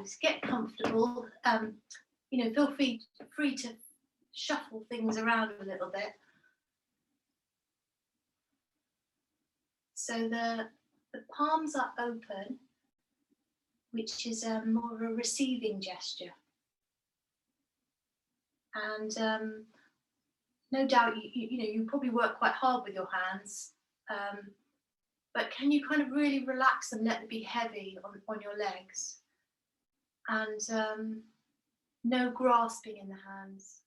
pose. Get comfortable. Feel free to shuffle things around a little bit. So the palms are open, which is more of a receiving gesture. And no doubt, you probably work quite hard with your hands, but can you kind of really relax them, let them be heavy on your legs? And no grasping in the hands.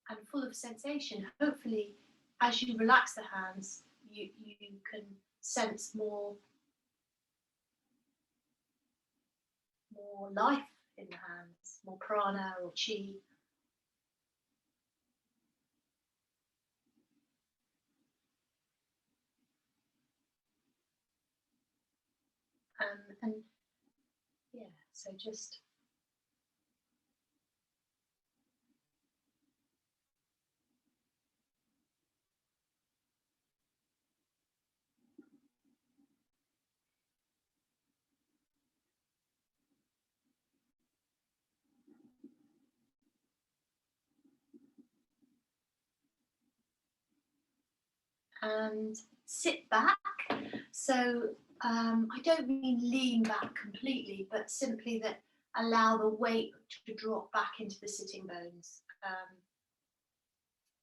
And full of sensation. Hopefully, as you relax the hands, you can sense more life in the hands, more prana or chi. And yeah, so just and sit back. So I don't mean lean back completely, but simply that allow the weight to drop back into the sitting bones,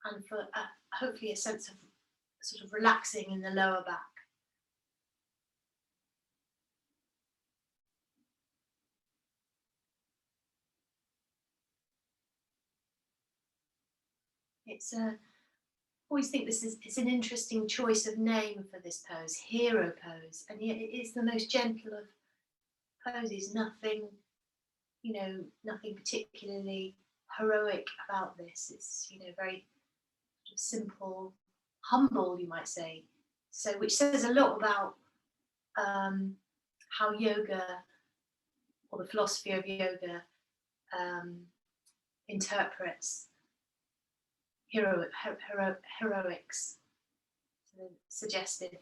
and for hopefully a sense of sort of relaxing in the lower back. It's always think it's an interesting choice of name for this pose, hero pose, and yet it is the most gentle of poses. Nothing particularly heroic about this. It's very simple, humble, you might say. So, which says a lot about how yoga, or the philosophy of yoga, interprets heroics. So suggestive,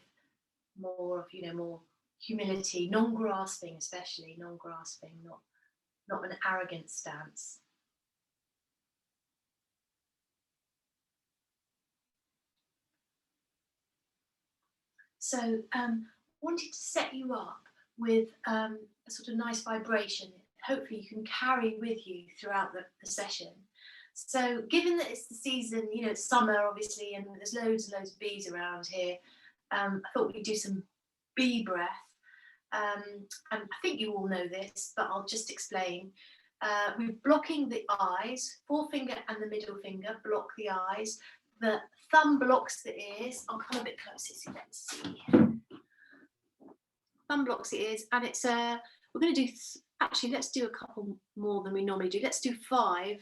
more of more humility, non-grasping, especially non-grasping, not an arrogant stance. So wanted to set you up with a sort of nice vibration. Hopefully you can carry with you throughout the session. So given that it's the season, it's summer obviously, and there's loads and loads of bees around here, I thought we'd do some bee breath. And I think you all know this, but I'll just explain. We're blocking the eyes, forefinger and the middle finger block the eyes. The thumb blocks the ears. I'll come a bit closer so let's see. Thumb blocks the ears, and it's we're going to do actually let's do a couple more than we normally do. Let's do 5,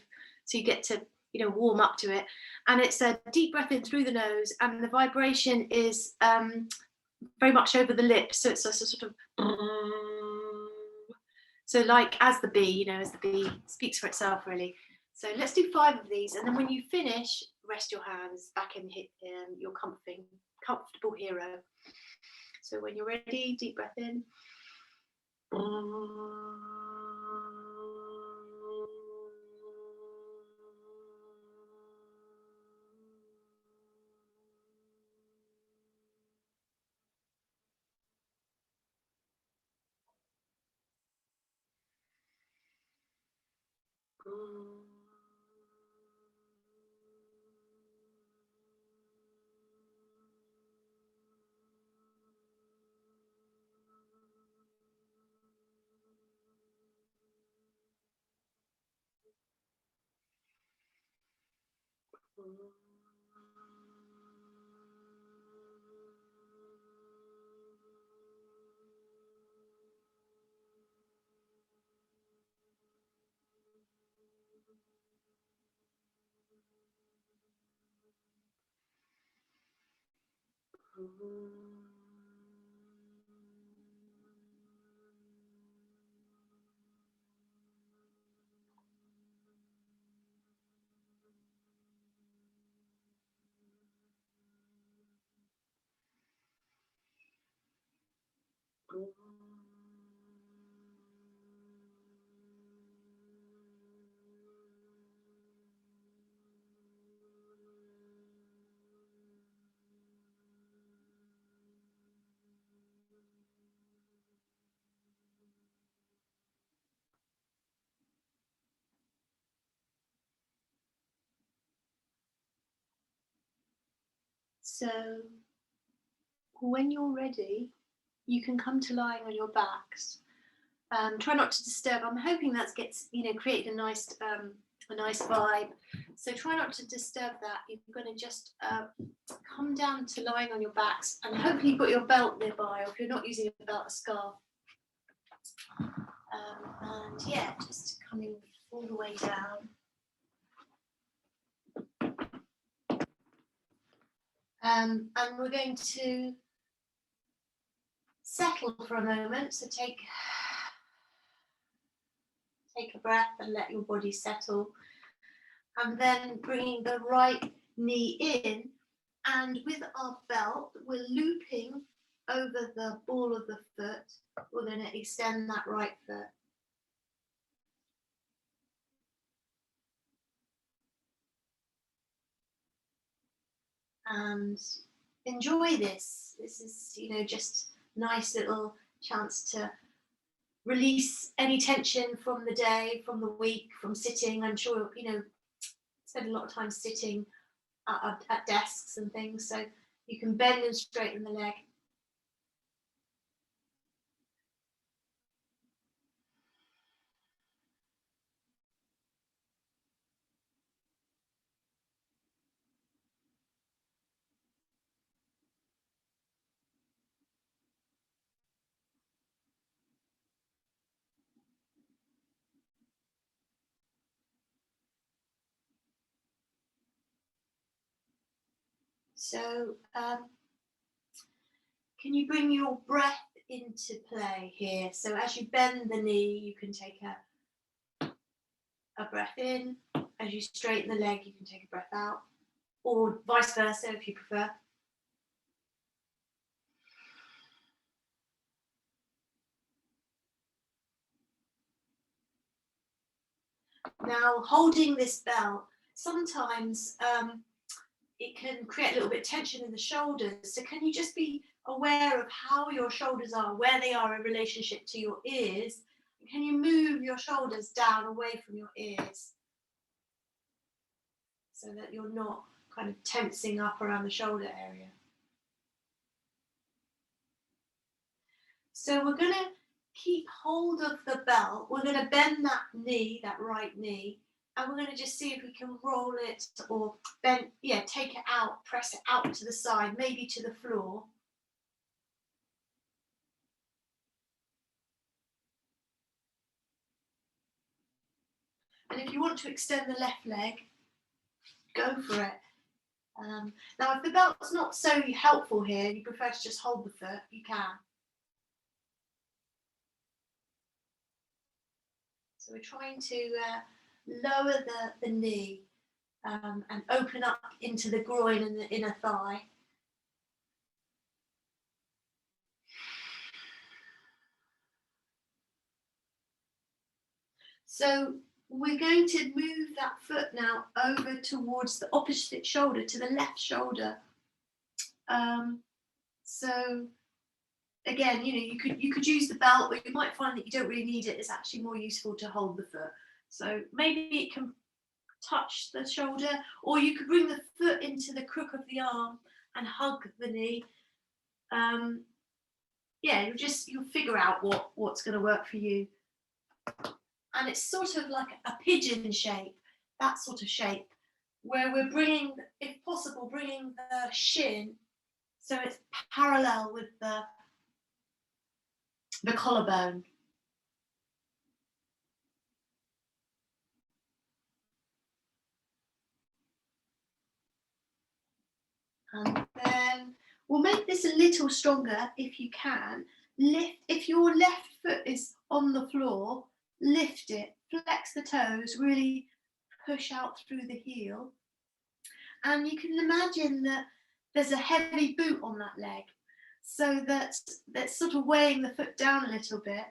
so you get to warm up to it. And it's a deep breath in through the nose, and the vibration is very much over the lips, so it's a sort of so like as the bee speaks for itself really. So let's do 5 of these, and then when you finish, rest your hands back in your comfortable hero. So when you're ready, deep breath in. So when you're ready, you can come to lying on your backs. Try not to disturb. I'm hoping that gets, created a nice vibe. So try not to disturb that. You're going to just come down to lying on your backs, and hopefully you've got your belt nearby, or if you're not using a belt, a scarf. And yeah, just coming all the way down. And we're going to settle for a moment. So take a breath and let your body settle. And then bringing the right knee in, and with our belt, we're looping over the ball of the foot. We're going to extend that right foot. And enjoy this. This is, just nice little chance to release any tension from the day, from the week, from sitting. I'm sure, spend a lot of time sitting at desks and things, so you can bend and straighten the leg. So can you bring your breath into play here? So as you bend the knee, you can take a breath in. As you straighten the leg, you can take a breath out, or vice versa if you prefer. Now, holding this belt, sometimes it can create a little bit of tension in the shoulders. So can you just be aware of how your shoulders are, where they are in relationship to your ears? Can you move your shoulders down away from your ears so that you're not kind of tensing up around the shoulder area? So we're going to keep hold of the belt. We're going to bend that knee, that right knee, and we're going to just see if we can roll it or bend, take it out, press it out to the side, maybe to the floor. And if you want to extend the left leg, go for it. Now, if the belt's not so helpful here, you prefer to just hold the foot, you can. So we're trying to lower the knee and open up into the groin and the inner thigh. So we're going to move that foot now over towards the opposite shoulder, to the left shoulder. So again, you could use the belt, but you might find that you don't really need it. It's actually more useful to hold the foot. So maybe it can touch the shoulder, or you could bring the foot into the crook of the arm and hug the knee. You'll figure out what's going to work for you. And it's sort of like a pigeon shape, that sort of shape, where we're bringing, if possible, bringing the shin so it's parallel with the collarbone. And then we'll make this a little stronger if you can. If your left foot is on the floor, lift it, flex the toes, really push out through the heel. And you can imagine that there's a heavy boot on that leg, so that's sort of weighing the foot down a little bit.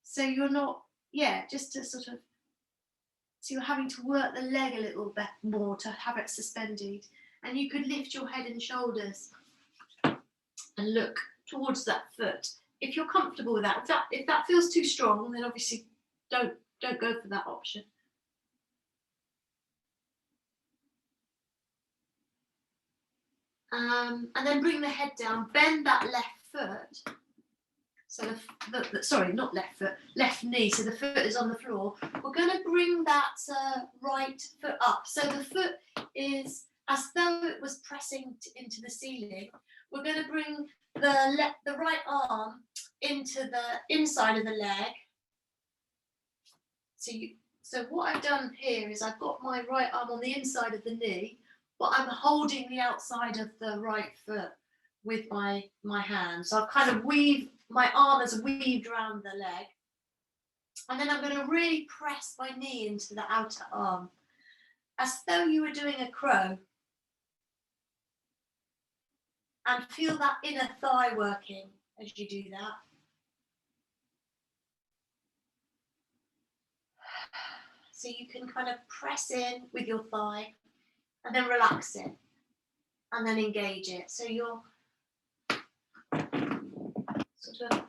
So you're not, just to sort of, so you're having to work the leg a little bit more to have it suspended. And you could lift your head and shoulders and look towards that foot. If you're comfortable with that, if that feels too strong, then obviously don't go for that option. And then bring the head down, bend that left foot. So sorry, not left foot, left knee. So the foot is on the floor. We're going to bring that right foot up. So the foot is as though it was pressing into the ceiling. We're going to bring the right arm into the inside of the leg. So what I've done here is I've got my right arm on the inside of the knee, but I'm holding the outside of the right foot with my hand. So I've kind of my arm has weaved around the leg. And then I'm going to really press my knee into the outer arm, as though you were doing a crow. And feel that inner thigh working as you do that. So you can kind of press in with your thigh and then relax it and then engage it. So you're sort of,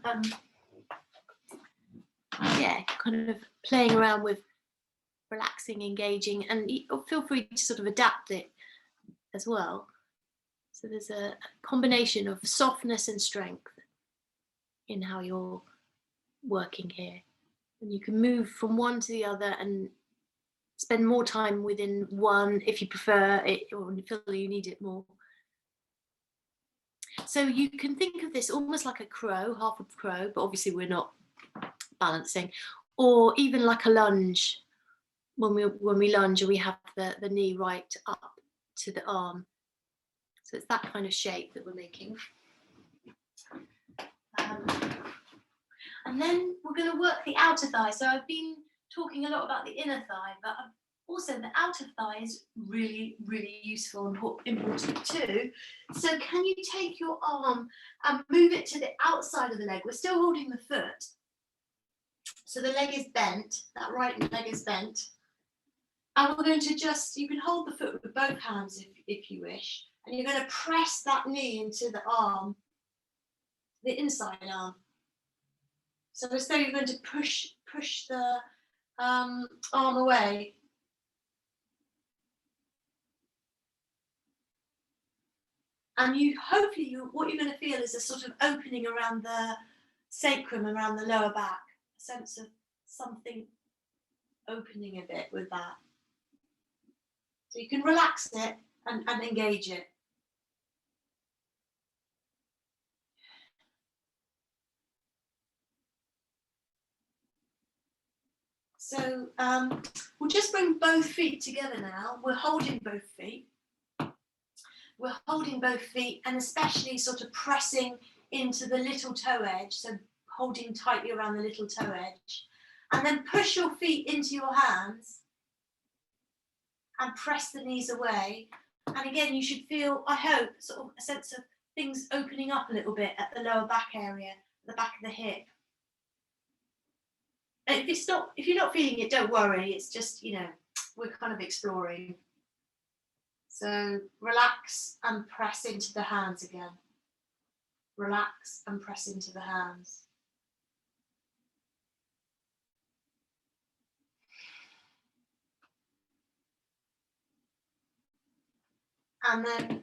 kind of playing around with relaxing, engaging, and feel free to sort of adapt it as well. So there's a combination of softness and strength in how you're working here. And you can move from one to the other and spend more time within one if you prefer it or feel you need it more. So you can think of this almost like a crow, half a crow, but obviously we're not balancing, or even like a lunge. When we lunge and we have the knee right up to the arm. So it's that kind of shape that we're making. And then we're going to work the outer thigh. So I've been talking a lot about the inner thigh, but also the outer thigh is really, really useful and important too. So can you take your arm and move it to the outside of the leg? We're still holding the foot. So the leg is bent, that right leg is bent. And we're going to you can hold the foot with both hands if you wish. And you're going to press that knee into the arm, the inside arm. So as though you're going to push the arm away. And hopefully what you're going to feel is a sort of opening around the sacrum, around the lower back, a sense of something opening a bit with that. So you can relax it and engage it. So we'll just bring both feet together now. We're holding both feet. We're holding both feet and especially sort of pressing into the little toe edge. So holding tightly around the little toe edge. And then push your feet into your hands and press the knees away. And again, you should feel, I hope, sort of a sense of things opening up a little bit at the lower back area, the back of the hip. And if you're not feeling it, don't worry. It's just, we're kind of exploring. So relax and press into the hands again. Relax and press into the hands. And then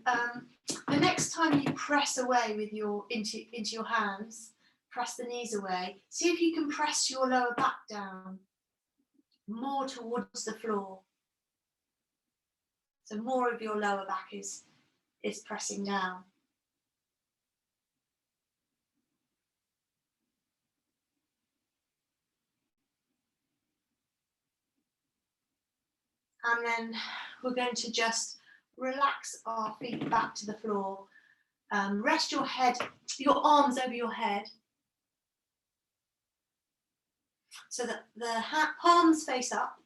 the next time you press away with into your hands, press the knees away. See if you can press your lower back down more towards the floor. So more of your lower back is pressing down. And then we're going to just relax our feet back to the floor. Rest your arms over your head. So that the palms face up.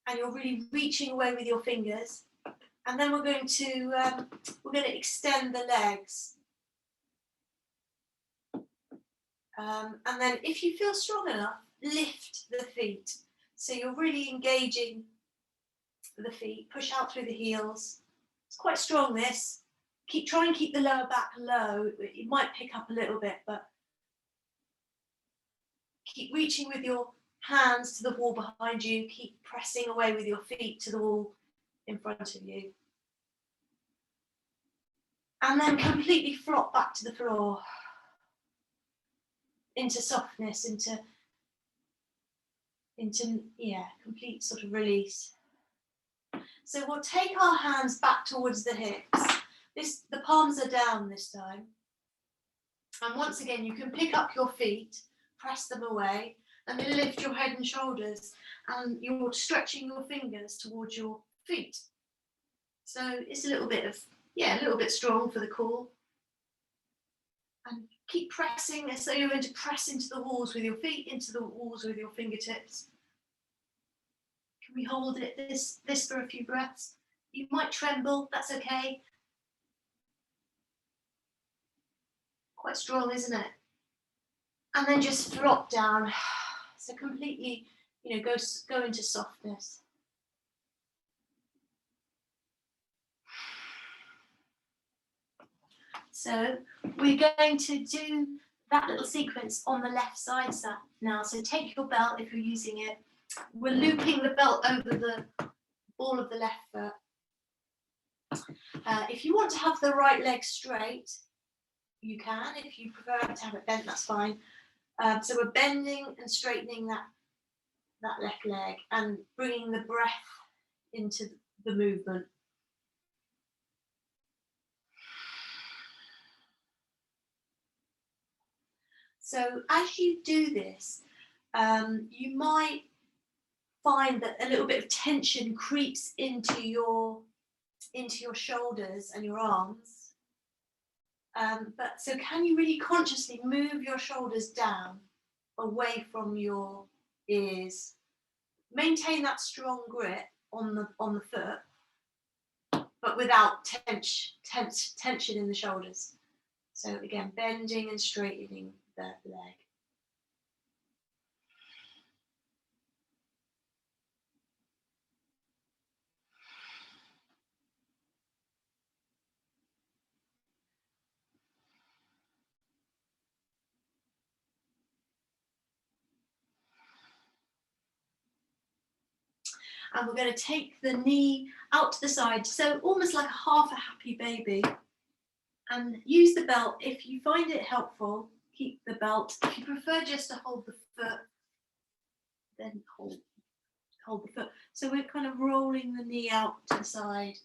And you're really reaching away with your fingers. And then we're going to extend the legs. And then if you feel strong enough, lift the feet. So you're really engaging the feet, push out through the heels. It's quite strong, this. Try and keep the lower back low. It might pick up a little bit, but keep reaching with your hands to the wall behind you. Keep pressing away with your feet to the wall in front of you. And then completely flop back to the floor, into softness, into complete sort of release. So we'll take our hands back towards the hips. The palms are down this time. And once again, you can pick up your feet, press them away, and then lift your head and shoulders, and you're stretching your fingers towards your feet. So it's a little bit strong for the core. And keep pressing as though you're going to press into the walls with your feet, into the walls with your fingertips. Can we hold it this for a few breaths? You might tremble, that's okay. Quite strong, isn't it? And then just drop down. So completely, go into softness. So we're going to do that little sequence on the left side now. So take your belt if you're using it. We're looping the belt over the ball of the left foot. If you want to have the right leg straight, you can. If you prefer to have it bent, that's fine. So we're bending and straightening that left leg and bringing the breath into the movement. So as you do this, you might find that a little bit of tension creeps into your shoulders and your arms. But so can you really consciously move your shoulders down away from your ears? Maintain that strong grip on the foot, but without tension in the shoulders. So again, bending and straightening the leg. And we're going to take the knee out to the side, so almost like half a happy baby. And use the belt. If you find it helpful, keep the belt. If you prefer just to hold the foot, then hold the foot. So we're kind of rolling the knee out to the side.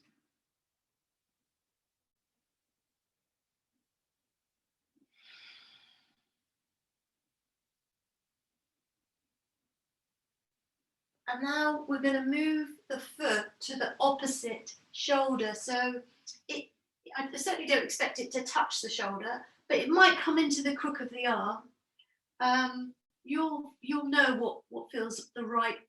And now we're going to move the foot to the opposite shoulder. So I certainly don't expect it to touch the shoulder, but it might come into the crook of the arm. You'll know what feels the right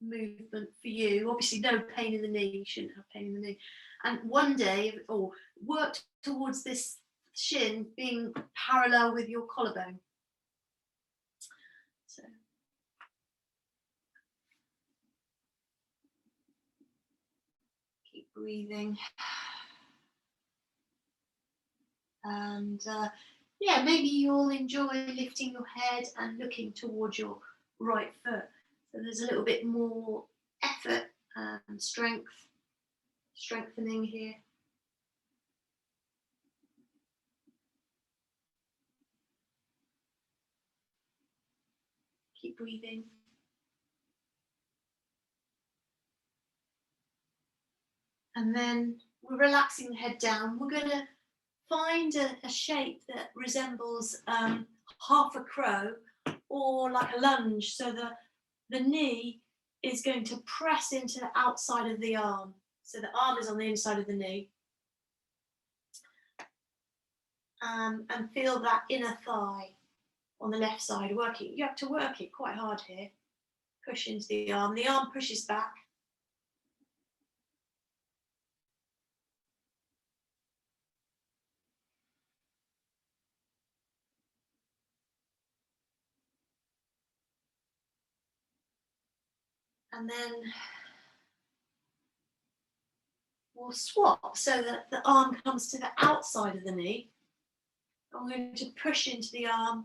movement for you. Obviously, no pain in the knee. You shouldn't have pain in the knee. And one day, or work towards this shin being parallel with your collarbone. So. Keep breathing. And maybe you'll enjoy lifting your head and looking towards your right foot. So there's a little bit more effort and strengthening here. Keep breathing. And then we're relaxing the head down. We're going to find a shape that resembles half a crow or like a lunge. So the knee is going to press into the outside of the arm. So the arm is on the inside of the knee. And feel that inner thigh on the left side working. You have to work it quite hard here. Push into the arm. The arm pushes back. And then we'll swap so that the arm comes to the outside of the knee. I'm going to push into the arm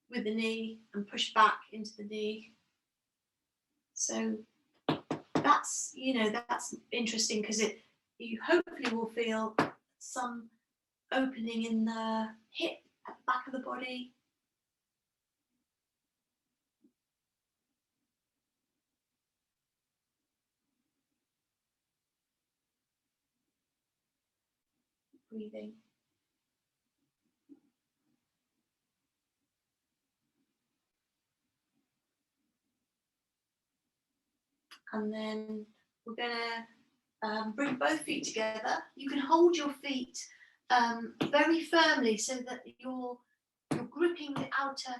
with the knee and push back into the knee. So that's interesting because you hopefully will feel some opening in the hip at the back of the body. Breathing. And then we're going to bring both feet together. You can hold your feet very firmly so that you're gripping the outer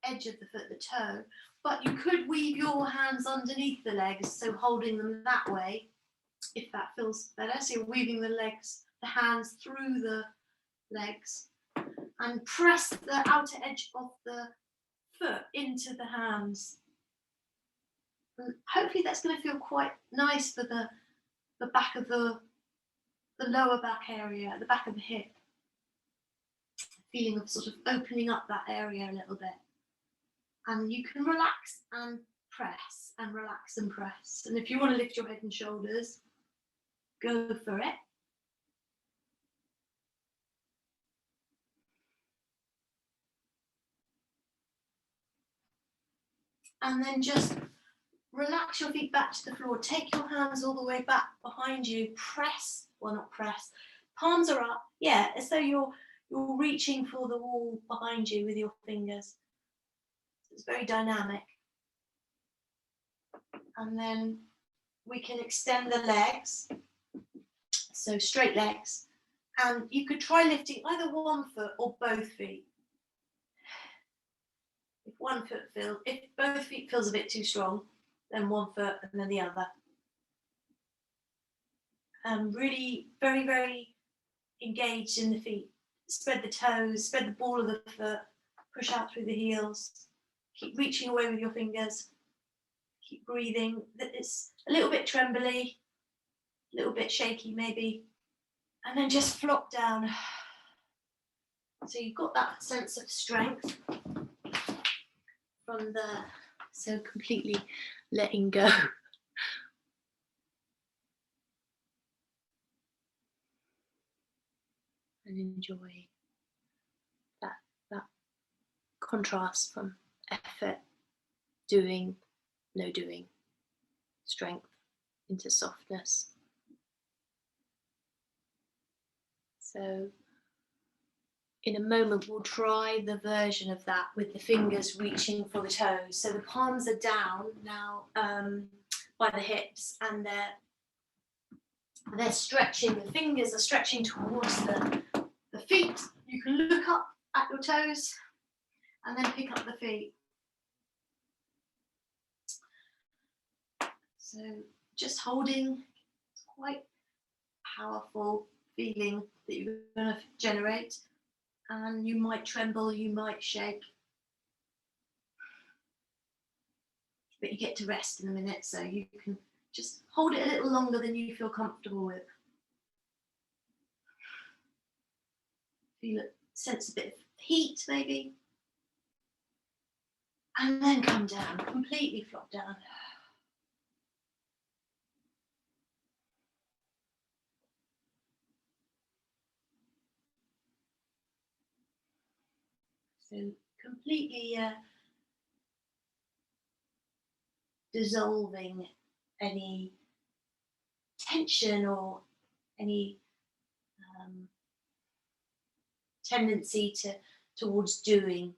edge of the foot, the toe, but you could weave your hands underneath the legs, so holding them that way, if that feels better. So you're weaving the hands through the legs, and press the outer edge of the foot into the hands. And hopefully that's going to feel quite nice for the back of the lower back area, the back of the hip. Feeling of sort of opening up that area a little bit. And you can relax and press and relax and press. And if you want to lift your head and shoulders, go for it. And then just relax your feet back to the floor. Take your hands all the way back behind you. Press, well, not press. Palms are up. Yeah, as though you're reaching for the wall behind you with your fingers. It's very dynamic. And then we can extend the legs. So straight legs. And you could try lifting either one foot or both feet. If both feet feels a bit too strong, then one foot and then the other. Really very, very engaged in the feet. Spread the toes, spread the ball of the foot, push out through the heels. Keep reaching away with your fingers. Keep breathing. It's a little bit trembly, a little bit shaky maybe. And then just flop down. So you've got that sense of strength from so completely letting go. And enjoy that contrast from effort, doing, no doing, strength into softness. So in a moment, we'll try the version of that with the fingers reaching for the toes. So the palms are down now by the hips, and they're stretching. The fingers are stretching towards the feet. You can look up at your toes and then pick up the feet. So just holding, it's quite powerful feeling that you're going to generate. And you might tremble, you might shake. But you get to rest in a minute, so you can just hold it a little longer than you feel comfortable with. Feel it, sense a bit of heat maybe. And then come down, completely flop down. So completely dissolving any tension or any tendency towards doing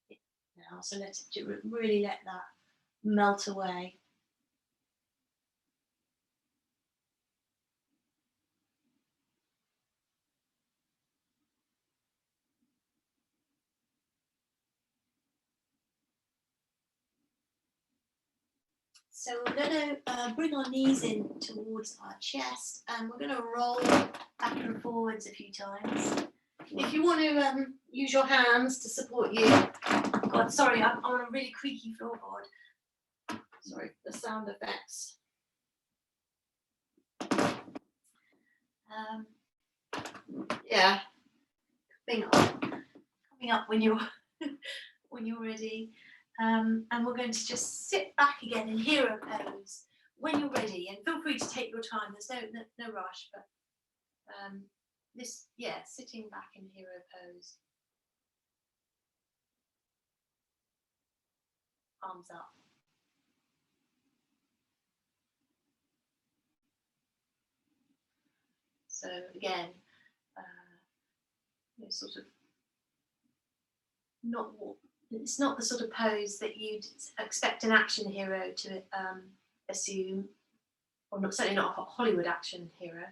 it now. So really let that melt away. So we're going to bring our knees in towards our chest, and we're going to roll back and forwards a few times. If you want to use your hands to support you, God, sorry, I'm on a really creaky floorboard. Sorry for the sound effects. Yeah, coming up when you're ready. And we're going to just sit back again in hero pose when you're ready, and feel free to take your time. There's no rush, but sitting back in hero pose. Arms up. So again, sort of it's not the sort of pose that you'd expect an action hero to assume, or certainly not a Hollywood action hero.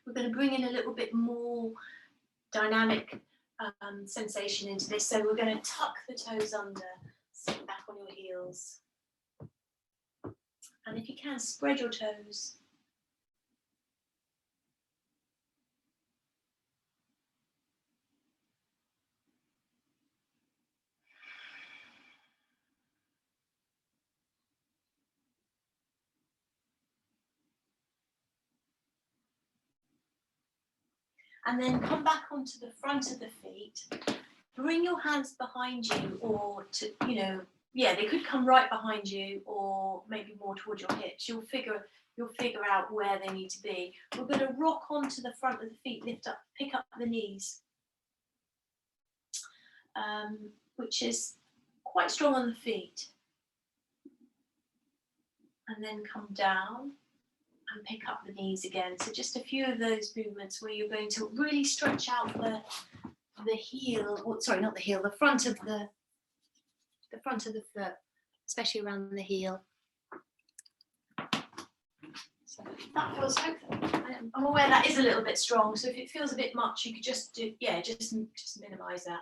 We're going to bring in a little bit more dynamic sensation into this. So we're going to tuck the toes under, sit back on your heels. And if you can, spread your toes. And then come back onto the front of the feet. Bring your hands behind you, or to, they could come right behind you, or maybe more towards your hips. You'll figure out where they need to be. We're going to rock onto the front of the feet, pick up the knees, which is quite strong on the feet. And then come down and pick up the knees again. So just a few of those movements where you're going to really stretch out the heel, not the heel, the front of the foot, especially around the heel. So that feels, I'm aware that is a little bit strong, so if it feels a bit much, you could just do, just minimize that.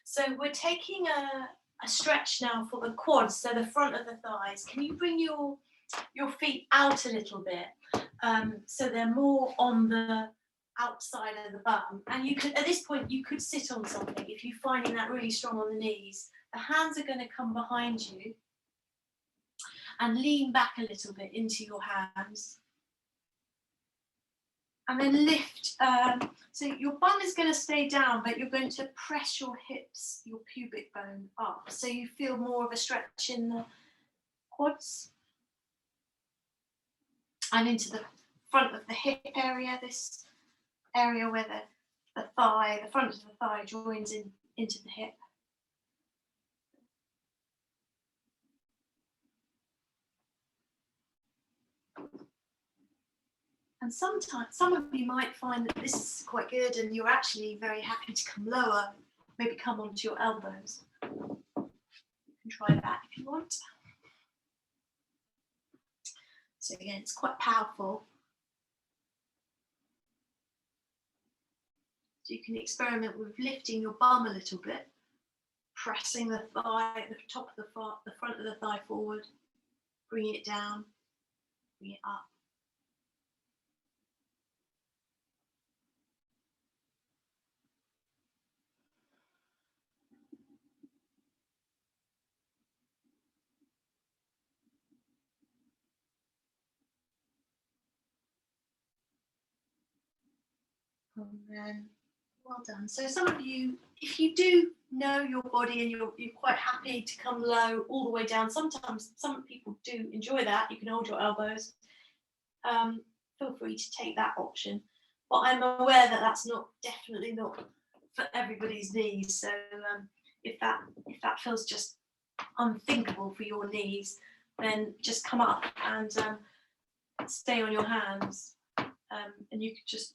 So we're taking a stretch now for the quads, so the front of the thighs. Can you bring your feet out a little bit, so they're more on the outside of the bum? And you could, at this point, you could sit on something if you're finding that really strong on the knees. The hands are going to come behind you and lean back a little bit into your hands. And then lift, so your bum is going to stay down, but you're going to press your hips, your pubic bone up, so you feel more of a stretch in the quads and into the front of the hip area, this area where the front of the thigh joins into the hip. And sometimes, some of you might find that this is quite good and you're actually very happy to come lower, maybe come onto your elbows. You can try that if you want. So again, it's quite powerful. So you can experiment with lifting your bum a little bit, pressing the thigh, the top of the front of the thigh forward, bring it down, bring it up. And then, well done. So some of you, if you do know your body and you're quite happy to come low all the way down, sometimes some people do enjoy that. You can hold your elbows. Feel free to take that option. But I'm aware that that's definitely not for everybody's knees. So if that feels just unthinkable for your knees, then just come up and stay on your hands, and you could just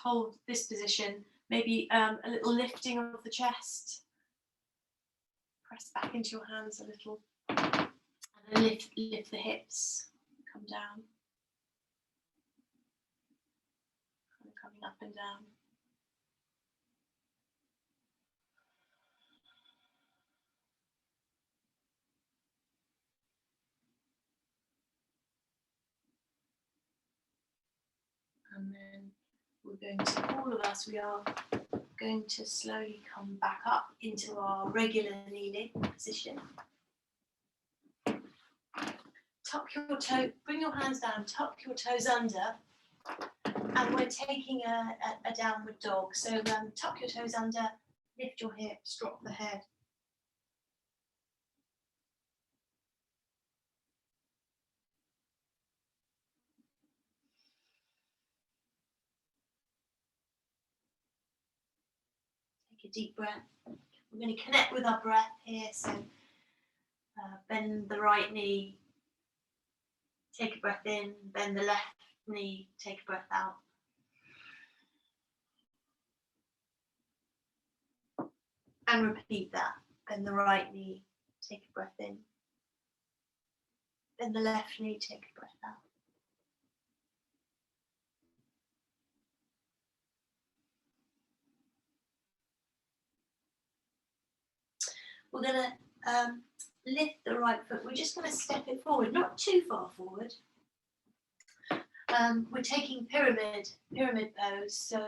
hold this position, maybe a little lifting of the chest, press back into your hands a little, and then lift the hips, come down, and coming up and down. And then we are going to slowly come back up into our regular kneeling position. Tuck your toe, bring your hands down, tuck your toes under, and we're taking a downward dog. So tuck your toes under, lift your hips, drop the head. a deep breath. We're going to connect with our breath here. So bend the right knee, take a breath in, bend the left knee, take a breath out. And repeat that. Bend the right knee, take a breath in. Bend the left knee, take a breath out. We're going to lift the right foot. We're just going to step it forward, not too far forward. We're taking pyramid pose. So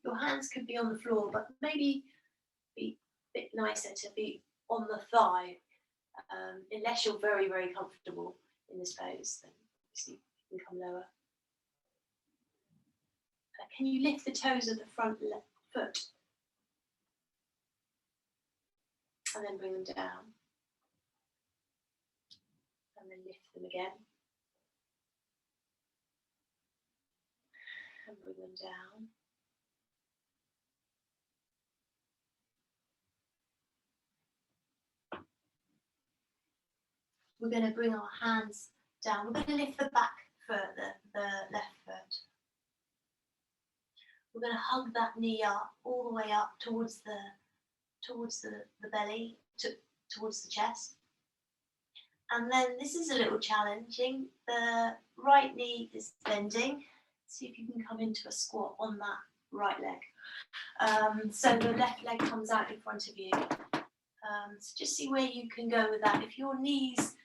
your hands could be on the floor, but maybe be a bit nicer to be on the thigh, unless you're very, very comfortable in this pose. Then obviously you can come lower. Can you lift the toes of the front left foot? And then bring them down. And then lift them again. And bring them down. We're going to bring our hands down. We're going to lift the back foot, the left foot. We're going to hug that knee up, all the way up towards the belly, towards the chest. And then this is a little challenging. The right knee is bending. See if you can come into a squat on that right leg. So the left leg comes out in front of you. So just see where you can go with that. If your knees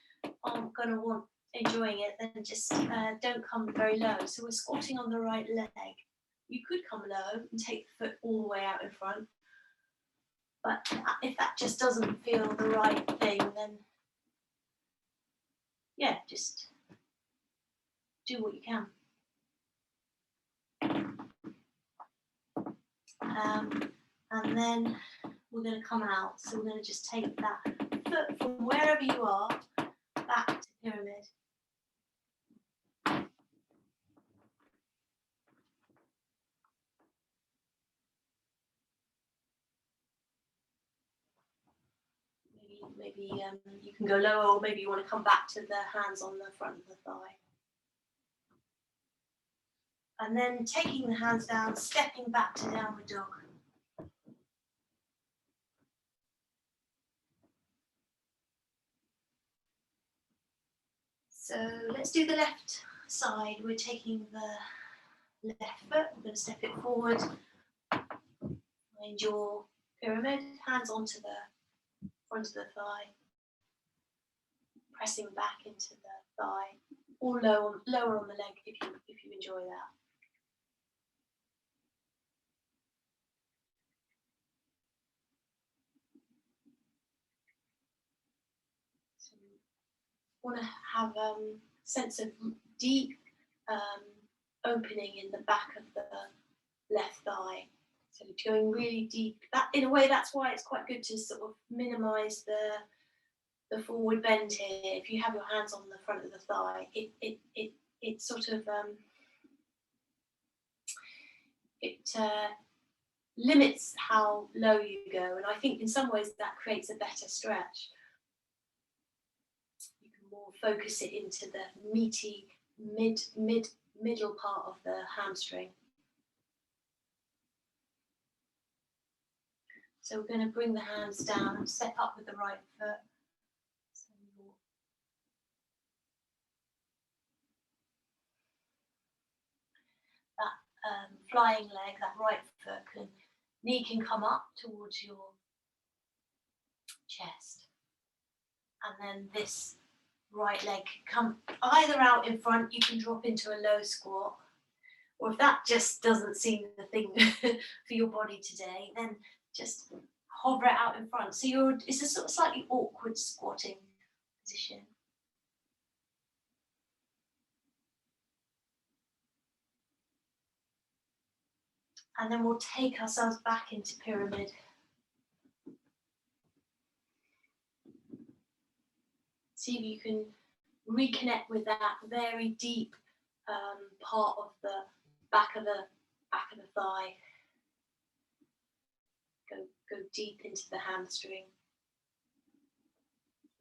aren't going to enjoying it, then just don't come very low. So we're squatting on the right leg. You could come low and take the foot all the way out in front. But if that just doesn't feel the right thing, then yeah, just do what you can. And then we're going to come out. So we're going to just take that foot from wherever you are back to pyramid. Maybe you can go lower, or maybe you want to come back to the hands on the front of the thigh. And then taking the hands down, stepping back to downward dog. So let's do the left side. We're taking the left foot, we're going to step it forward. Find your pyramid, hands onto the front of the thigh. Pressing back into the thigh, or lower on the leg if you enjoy that. So you want to have a sense of deep opening in the back of the left thigh. So going really deep. That, in a way, that's why it's quite good to sort of minimise the forward bend here. If you have your hands on the front of the thigh, it sort of limits how low you go, and I think in some ways that creates a better stretch. You can more focus it into the meaty middle part of the hamstring. So we're going to bring the hands down and step up with the right foot. Flying leg, that right foot knee can come up towards your chest, and then this right leg can come either out in front. You can drop into a low squat, or if that just doesn't seem the thing for your body today, then just hover it out in front. So it's a sort of slightly awkward squatting position. And then we'll take ourselves back into pyramid. See if you can reconnect with that very deep part of the back of the thigh. Go go deep into the hamstring.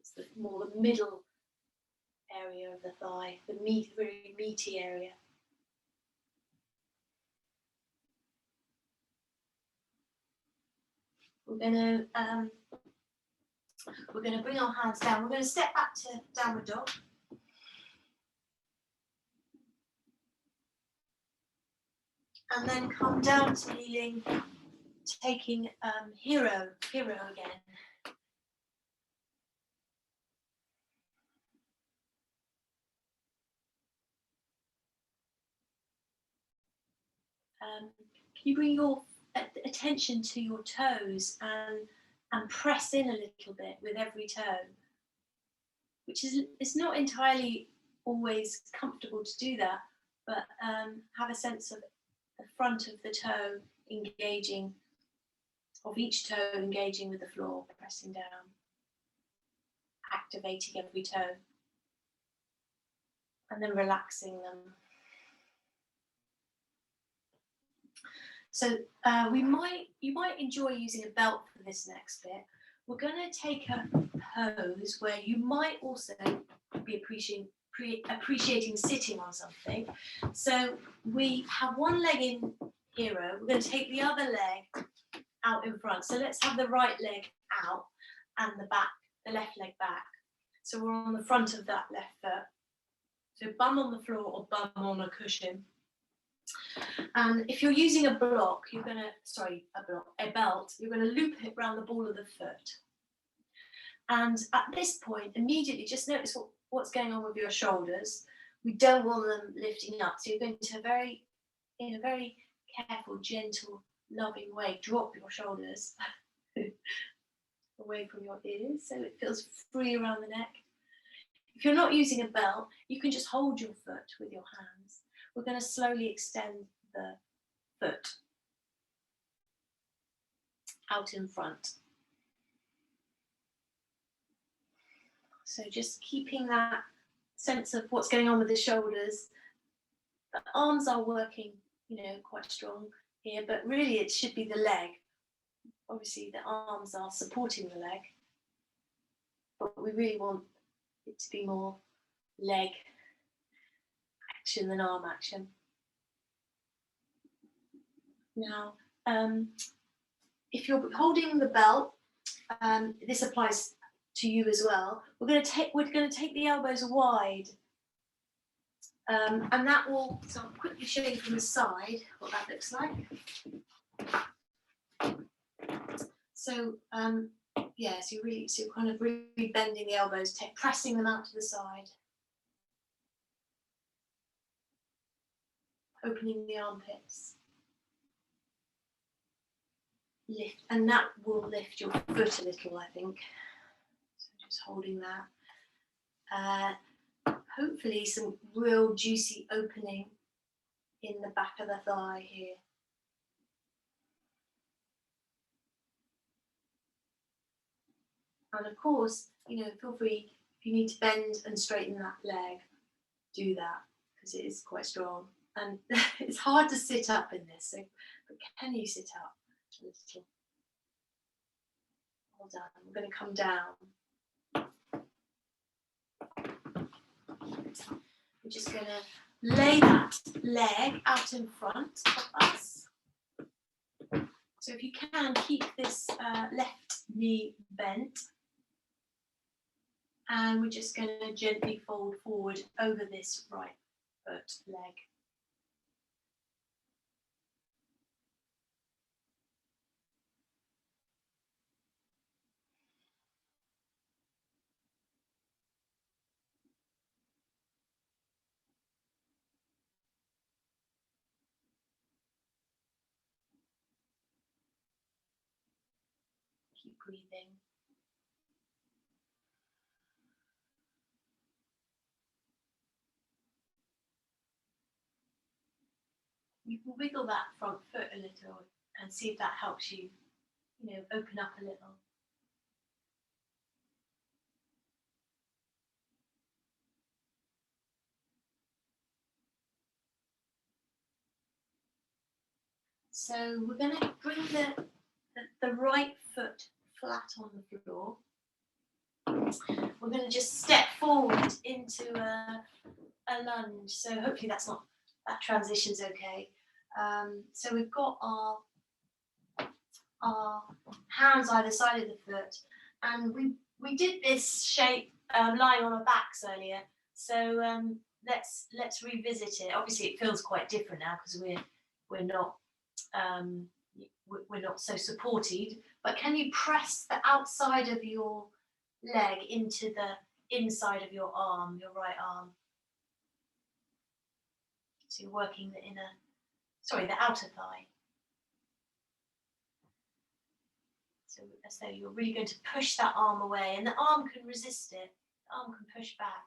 It's more the middle area of the thigh, the very meaty area. We're going to bring our hands down. We're going to step back to downward dog. And then come down to kneeling, taking hero again. Can you bring your attention to your toes and press in a little bit with every toe, which is, it's not entirely always comfortable to do that, but have a sense of the front of the toe engaging, of each toe engaging with the floor, pressing down, activating every toe, and then relaxing them. So you might enjoy using a belt for this next bit. We're going to take a pose where you might also be appreciating sitting on something. So we have one leg in hero. We're going to take the other leg out in front. So let's have the right leg out and the left leg back. So we're on the front of that left foot. So bum on the floor or bum on a cushion. And if you're using a belt, you're going to loop it around the ball of the foot. And at this point, immediately just notice what's going on with your shoulders. We don't want them lifting up. So you're going to in a very careful, gentle, loving way, drop your shoulders away from your ears so it feels free around the neck. If you're not using a belt, you can just hold your foot with your hands. We're going to slowly extend the foot out in front. So just keeping that sense of what's going on with the shoulders. The arms are working, quite strong here, but really it should be the leg. Obviously the arms are supporting the leg, but we really want it to be more leg action than arm action. Now, if you're holding the belt, this applies to you as well. We're going to take the elbows wide, and that will. So I'll quickly show you from the side what that looks like. So so you're kind of really bending the elbows, pressing them out to the side, opening the armpits. Lift, and that will lift your foot a little, I think. So just holding that. Hopefully some real juicy opening in the back of the thigh here. And of course, feel free, if you need to bend and straighten that leg, do that, because it is quite strong. And it's hard to sit up in this, but can you sit up a little? Well done. We're going to come down. We're just going to lay that leg out in front of us. So if you can, keep this left knee bent. And we're just going to gently fold forward over this right foot leg. Keep breathing. You can wiggle that front foot a little and see if that helps you, open up a little. So we're going to bring the the right foot flat on the floor. We're going to just step forward into a lunge. So hopefully that transition's okay. So we've got our hands either side of the foot, and we did this shape lying on our backs earlier. So let's revisit it. Obviously, it feels quite different now because we're not so supported. But can you press the outside of your leg into the inside of your arm, your right arm? So you're working the outer thigh. So as though you're really going to push that arm away, and the arm can resist it. The arm can push back.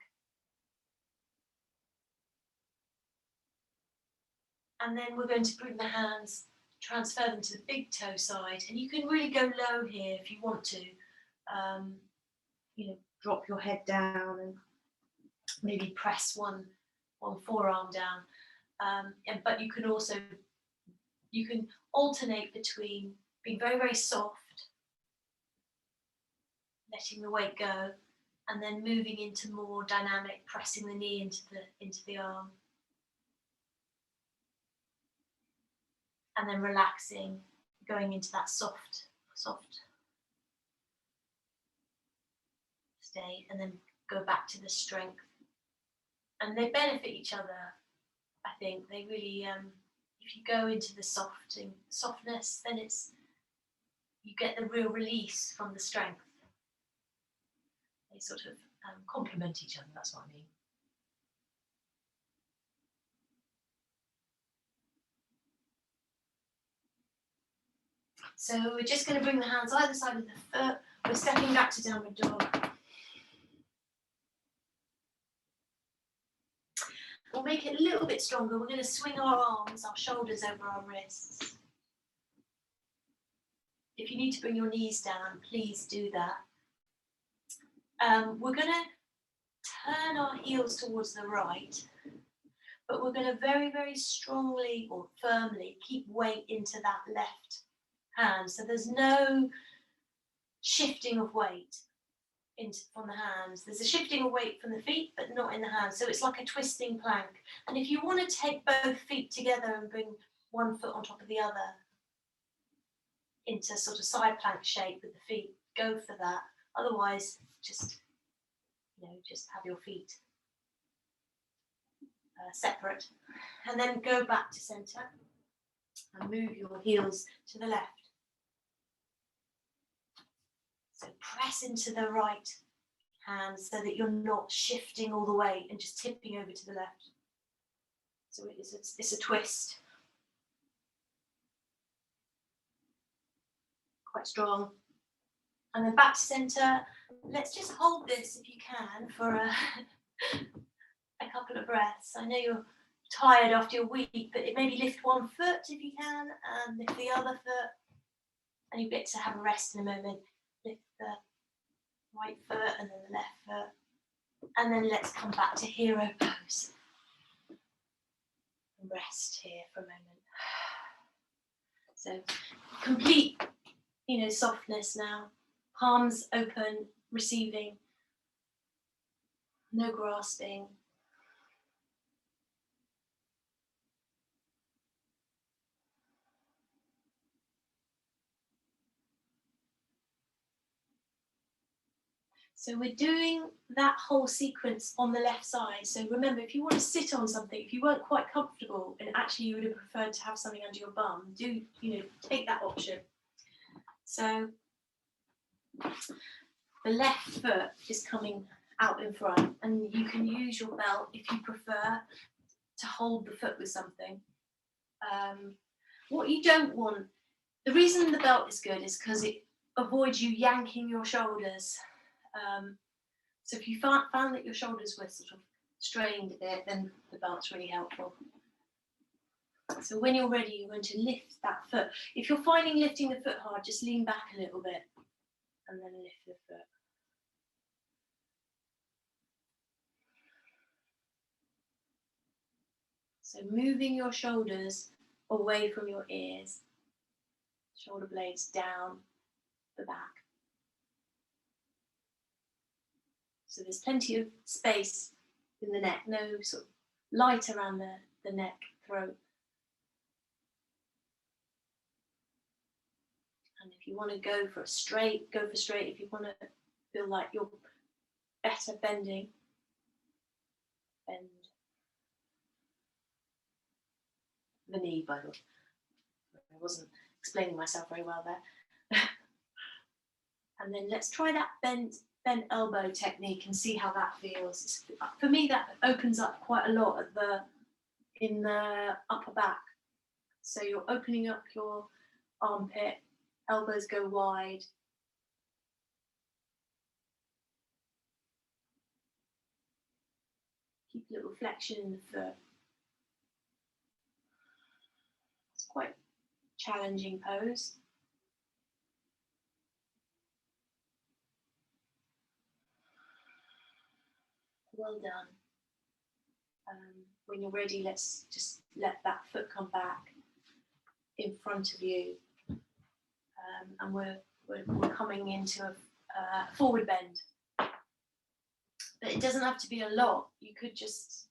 And then we're going to bring the hands, transfer them to the big toe side, and you can really go low here if you want to. Drop your head down and maybe press one forearm down. But you can alternate between being very, very soft, letting the weight go, and then moving into more dynamic, pressing the knee into the arm. And then relaxing, going into that soft state, and then go back to the strength. And they benefit each other, I think. They really, if you go into the softness, then you get the real release from the strength. They sort of complement each other, that's what I mean. So we're just going to bring the hands either side of the foot. We're stepping back to downward dog. We'll make it a little bit stronger. We're going to swing our arms, our shoulders over our wrists. If you need to bring your knees down, please do that. We're going to turn our heels towards the right, but we're going to very, very strongly or firmly keep weight into that left hand. So there's no shifting of weight from the hands. There's a shifting of weight from the feet, but not in the hands. So it's like a twisting plank. And if you want to take both feet together and bring one foot on top of the other into sort of side plank shape with the feet, go for that. Otherwise, just have your feet separate. And then go back to center and move your heels to the left. So press into the right hand so that you're not shifting all the way and just tipping over to the left. So it's a twist. Quite strong. And then back to center. Let's just hold this if you can for a couple of breaths. I know you're tired after your week, but maybe lift one foot if you can, and lift the other foot. And you get to have a rest in a moment. Lift the right foot and then the left foot. And then let's come back to hero pose. And rest here for a moment. So complete, softness now. Palms open, receiving. No grasping. So we're doing that whole sequence on the left side. So remember, if you want to sit on something, if you weren't quite comfortable and actually you would have preferred to have something under your bum, take that option. So the left foot is coming out in front, and you can use your belt if you prefer to hold the foot with something. What you don't want, the reason the belt is good is because it avoids you yanking your shoulders. So if you found that your shoulders were sort of strained a bit, then the belt's really helpful. So when you're ready, you're going to lift that foot. If you're finding lifting the foot hard, just lean back a little bit and then lift the foot. So moving your shoulders away from your ears. shoulder blades down the back. So there's plenty of space in the neck, no sort of light around the neck, throat. And if you want to go for straight, go for straight. If you want to feel like you're better bending, bend the knee, by the way. I wasn't explaining myself very well there. And then let's try that bent elbow technique and see how that feels. For me, that opens up quite a lot in the upper back. So you're opening up your armpit, elbows go wide. Keep a little flexion in the foot. It's quite a challenging pose. Well done. When you're ready, let's just let that foot come back in front of you. And we're coming into a forward bend. But it doesn't have to be a lot. You could just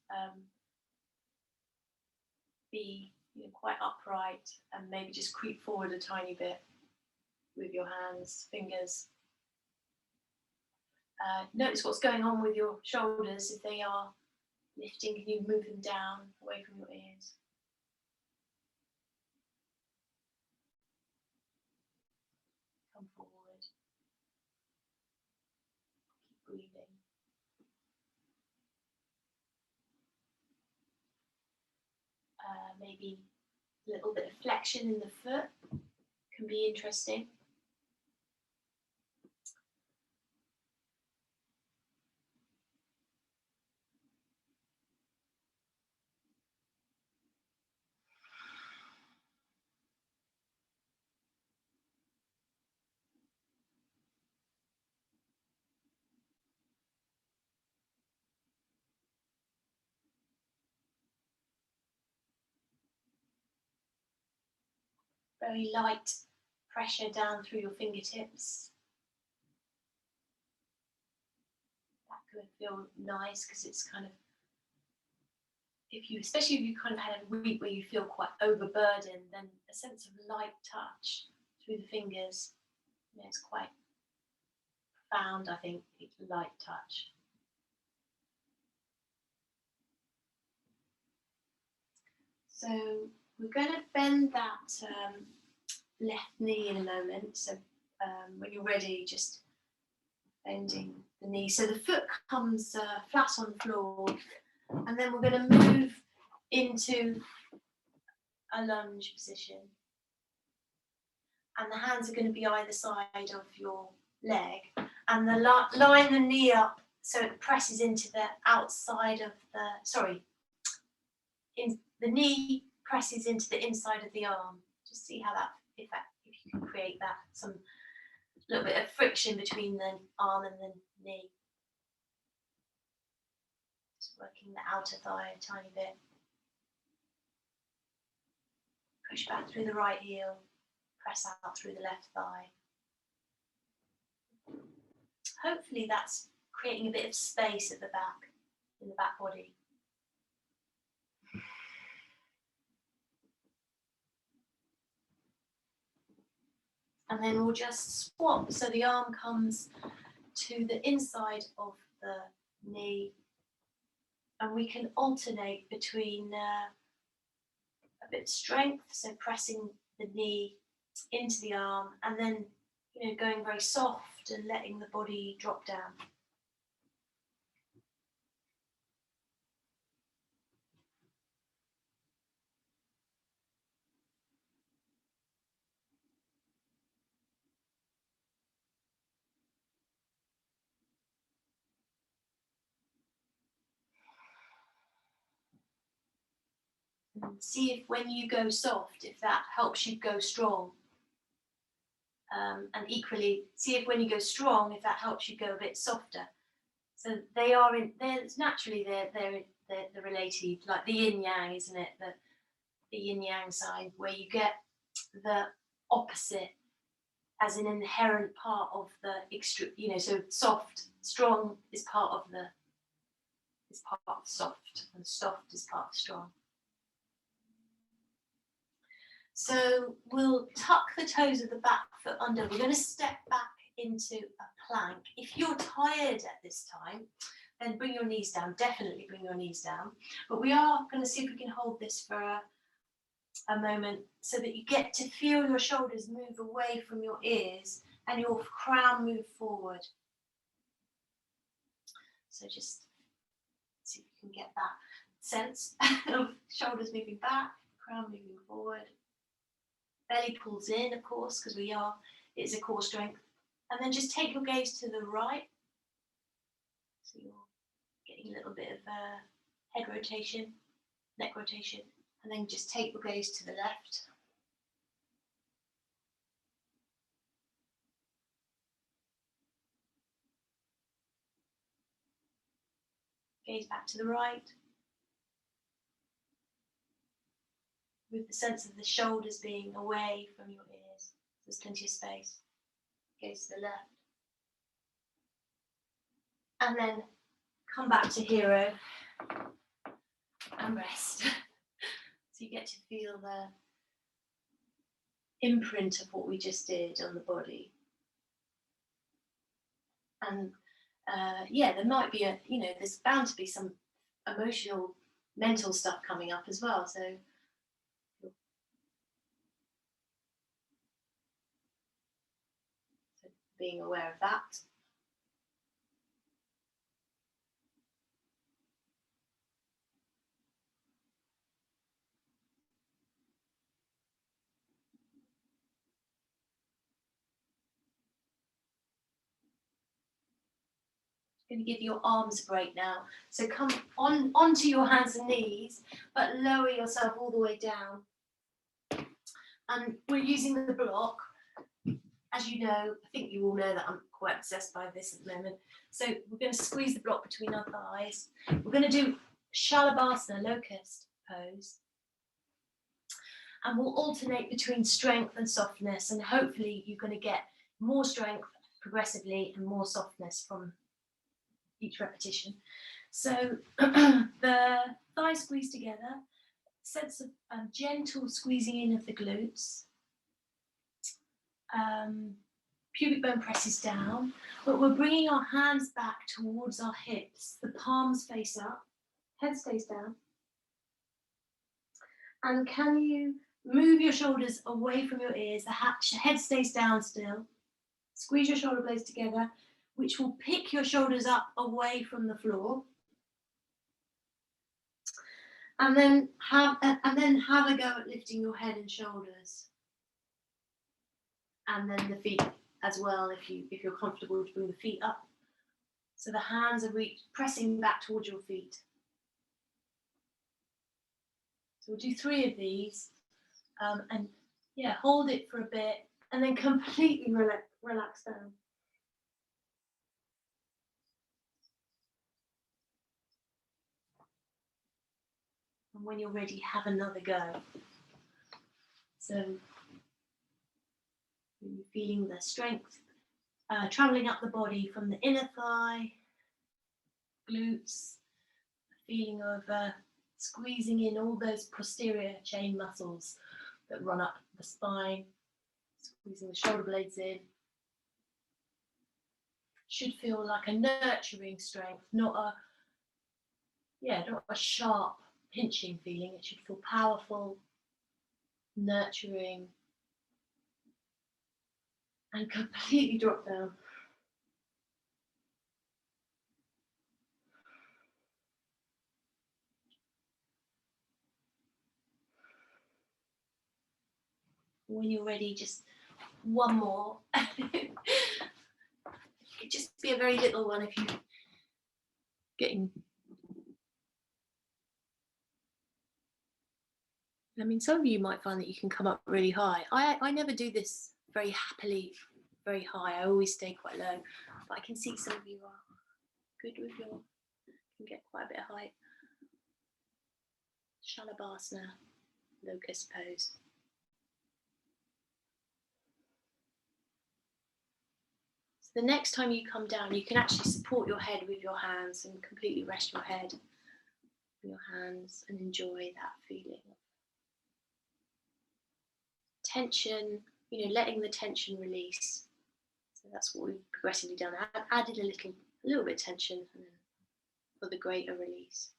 be quite upright and maybe just creep forward a tiny bit with your hands, fingers. Notice what's going on with your shoulders. If they are lifting, can you move them down away from your ears? Come forward. Keep breathing. Maybe a little bit of flexion in the foot can be interesting. Very light pressure down through your fingertips. That could feel nice because it's kind of, especially if you kind of had a week where you feel quite overburdened, then a sense of light touch through the fingers, it's quite profound, I think, light touch. So we're going to bend that left knee in a moment. So when you're ready, just bending the knee. So the foot comes flat on the floor, and then we're going to move into a lunge position. And the hands are going to be either side of your leg. And line the knee up so it presses into the outside of the knee presses into the inside of the arm. Just see how if you can create that, some little bit of friction between the arm and the knee. Just working the outer thigh a tiny bit. Push back through the right heel, press out through the left thigh. Hopefully that's creating a bit of space at the back, in the back body. And then we'll just swap, so the arm comes to the inside of the knee, and we can alternate between a bit of strength, so pressing the knee into the arm, and then going very soft and letting the body drop down. And see if when you go soft, if that helps you go strong. And equally, see if when you go strong, if that helps you go a bit softer. So they're related, like the yin yang, isn't it? The yin yang side, where you get the opposite as an inherent part of the extra, so soft, strong is part of soft, and soft is part of strong. So we'll tuck the toes of the back foot under. We're going to step back into a plank. If you're tired at this time, then bring your knees down. Definitely bring your knees down. But we are going to see if we can hold this for a moment so that you get to feel your shoulders move away from your ears and your crown move forward. So just see if you can get that sense of shoulders moving back, crown moving forward. Belly pulls in, of course, because it's a core strength. And then just take your gaze to the right. So you're getting a little bit of head rotation, neck rotation. And then just take your gaze to the left. Gaze back to the right. With the sense of the shoulders being away from your ears. There's plenty of space. Gaze to the left. And then come back to hero and rest. So you get to feel the imprint of what we just did on the body. And there might be there's bound to be some emotional, mental stuff coming up as well. So being aware of that. Going to give your arms a break now. So come onto your hands and knees, but lower yourself all the way down. And we're using the block. As you know, I think you all know that I'm quite obsessed by this at the moment. So we're going to squeeze the block between our thighs. We're going to do Shalabhasana, locust pose. And we'll alternate between strength and softness. And hopefully you're going to get more strength progressively and more softness from each repetition. So the thighs squeeze together, sense of gentle squeezing in of the glutes. Pubic bone presses down, but we're bringing our hands back towards our hips. The palms face up, head stays down. And can you move your shoulders away from your ears? The head stays down still. Squeeze your shoulder blades together, which will pick your shoulders up away from the floor. And then have a go at lifting your head and shoulders. And then the feet as well, if you're comfortable to bring the feet up. So the hands are pressing back towards your feet. So we'll do 3 of these. Hold it for a bit and then completely relax down. And when you're ready, have another go. So you're feeling the strength traveling up the body from the inner thigh, glutes, feeling of squeezing in all those posterior chain muscles that run up the spine, squeezing the shoulder blades in. Should feel like a nurturing strength, not a sharp pinching feeling. It should feel powerful, nurturing, and completely drop down. When you're ready, just one more. It could just be a very little one if you're getting. I mean, some of you might find that you can come up really high. I never do this very happily, very high. I always stay quite low. But I can see some of you are good with can get quite a bit of height. Shalabhasana, locust pose. the next time you come down, you can actually support your head with your hands and completely rest your head with your hands and enjoy that feeling of tension, letting the tension release. So that's what we've progressively done. I've added a little bit of tension and then for the greater release.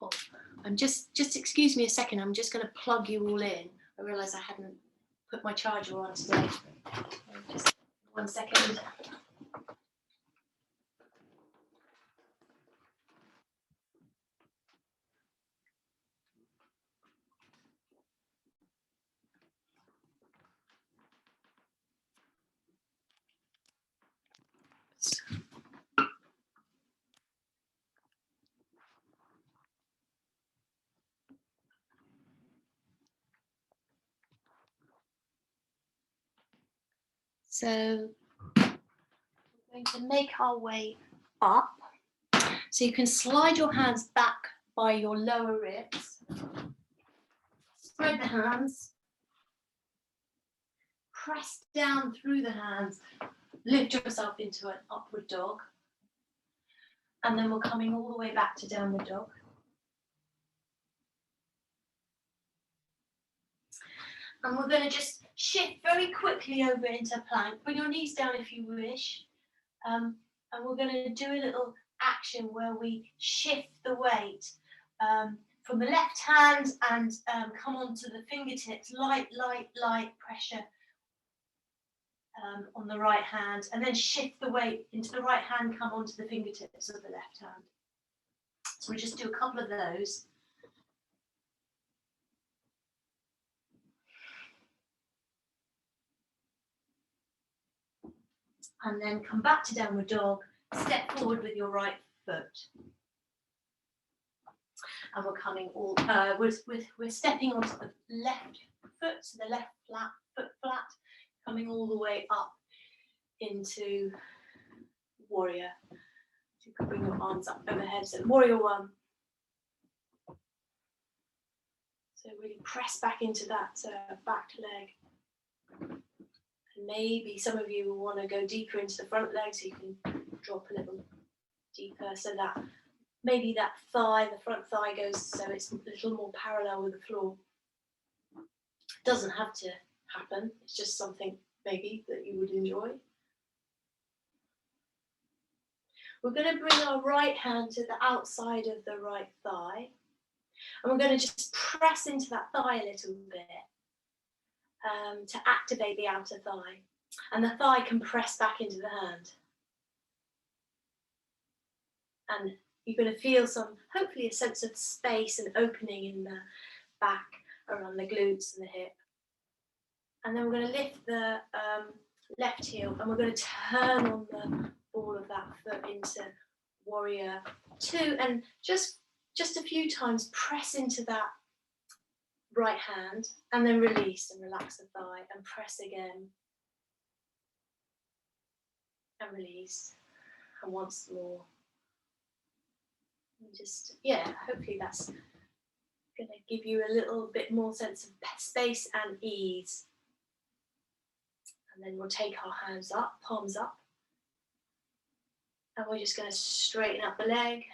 Oh, just excuse me a second. I'm just going to plug you all in. I realise I hadn't put my charger on today. Just 1 second. So we're going to make our way up. So you can slide your hands back by your lower ribs. Spread the hands. Press down through the hands. Lift yourself into an upward dog. And then we're coming all the way back to downward dog. And we're going to just shift very quickly over into plank. Bring your knees down if you wish. And we're going to do a little action where we shift the weight from the left hand and come onto the fingertips. Light pressure on the right hand. And then shift the weight into the right hand, come onto the fingertips of the left hand. So we just do a couple of those. And then come back to downward dog, step forward with your right foot. And we're coming we're stepping onto the left foot, so the left foot flat, coming all the way up into warrior. So you can bring your arms up overhead. So warrior one. So really press back into that back leg. Maybe some of you will want to go deeper into the front leg, so you can drop a little deeper, so that maybe that thigh, the front thigh goes so it's a little more parallel with the floor. It doesn't have to happen, it's just something maybe that you would enjoy. We're going to bring our right hand to the outside of the right thigh, and we're going to just press into that thigh a little bit. To activate the outer thigh, and the thigh can press back into the hand, and you're going to feel hopefully a sense of space and opening in the back around the glutes and the hip. And then we're going to lift the left heel, and we're going to turn on the ball of that foot into warrior two, and just a few times press into that right hand, and then release and relax the thigh, and press again and release, and once more. And just, hopefully that's going to give you a little bit more sense of space and ease. And then we'll take our hands up, palms up, and we're just going to straighten up the leg,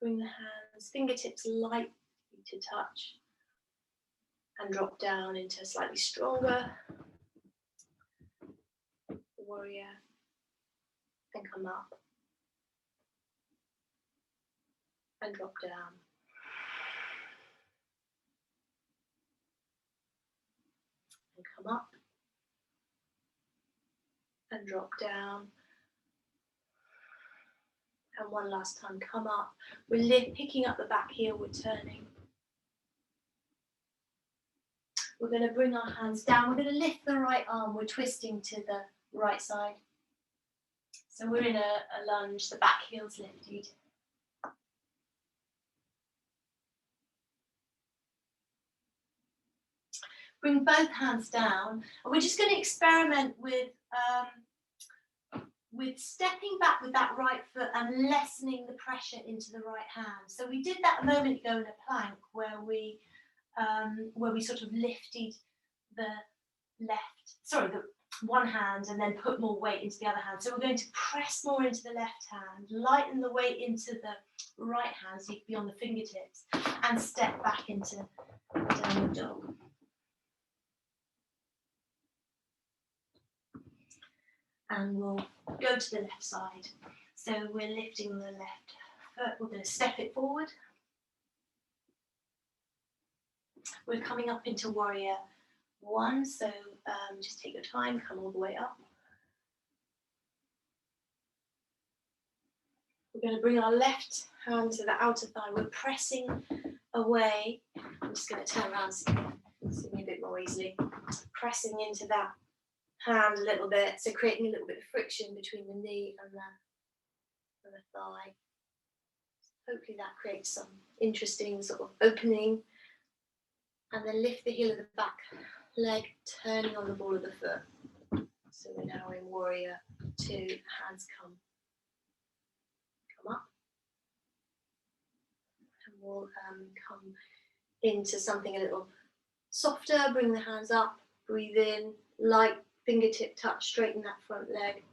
bring the hands, fingertips lightly to touch, and drop down into a slightly stronger warrior, and come up and drop down. And come up and drop down. And one last time, come up. We're picking up the back heel, we're turning. We're going to bring our hands down. We're going to lift the right arm. We're twisting to the right side. So we're in a lunge. The back heel's lifted. Bring both hands down. And we're just going to experiment with with stepping back with that right foot and lessening the pressure into the right hand. So we did that a moment ago in a plank where we sort of lifted the one hand and then put more weight into the other hand. So we're going to press more into the left hand, lighten the weight into the right hand so you can be on the fingertips, and step back into downward dog. And we'll go to the left side. So we're lifting the left foot, we're going to step it forward. We're coming up into Warrior 1, so just take your time, come all the way up. We're going to bring our left hand to the outer thigh. We're pressing away. I'm just going to turn around so you can see me a bit more easily. Pressing into that hand a little bit, so creating a little bit of friction between the knee and the thigh. Hopefully that creates some interesting sort of opening. And then lift the heel of the back leg, turning on the ball of the foot. So we're now in Warrior 2, hands come up. And we'll come into something a little softer, bring the hands up, breathe in, light fingertip touch, straighten that front leg.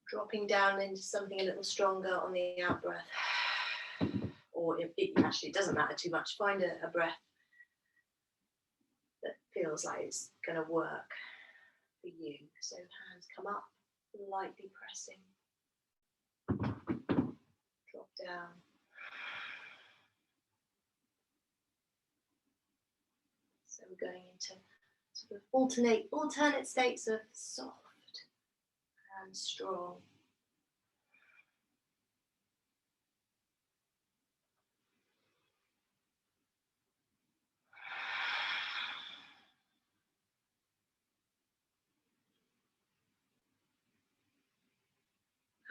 Dropping down into something a little stronger on the out breath. Or it actually doesn't matter too much, find a breath that feels like it's going to work for you. So hands come up, lightly pressing. Drop down. So we're going into sort of alternate states of soft and strong.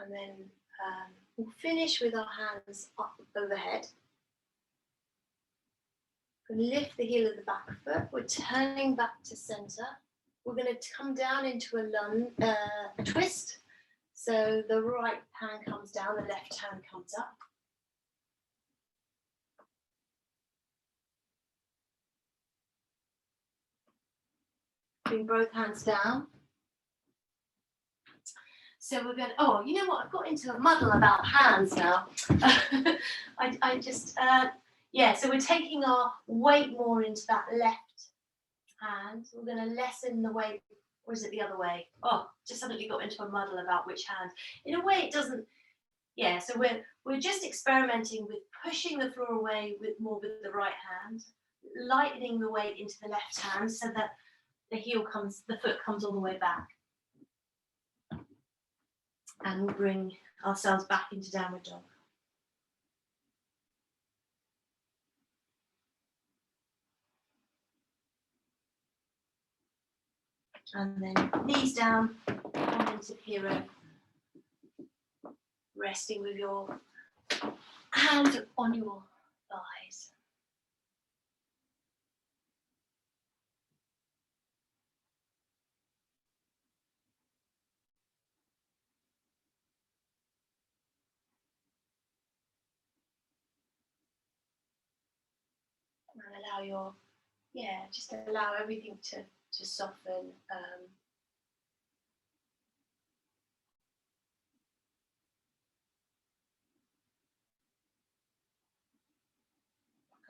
And then we'll finish with our hands up overhead. We'll lift the heel of the back foot. We're turning back to center. We're going to come down into a twist. So the right hand comes down, the left hand comes up. Bring both hands down. So we're going to, oh, you know what? I've got into a muddle about hands now. I just, yeah, so we're taking our weight more into that left hand. We're going to lessen the weight, or is it the other way? Oh, just suddenly got into a muddle about which hand. In a way, it doesn't, yeah, so we're just experimenting with pushing the floor away more with the right hand, lightening the weight into the left hand so that the foot comes all the way back. And we'll bring ourselves back into downward dog. And then knees down, come into hero. Resting with your hand on your thighs. And allow just allow everything to soften.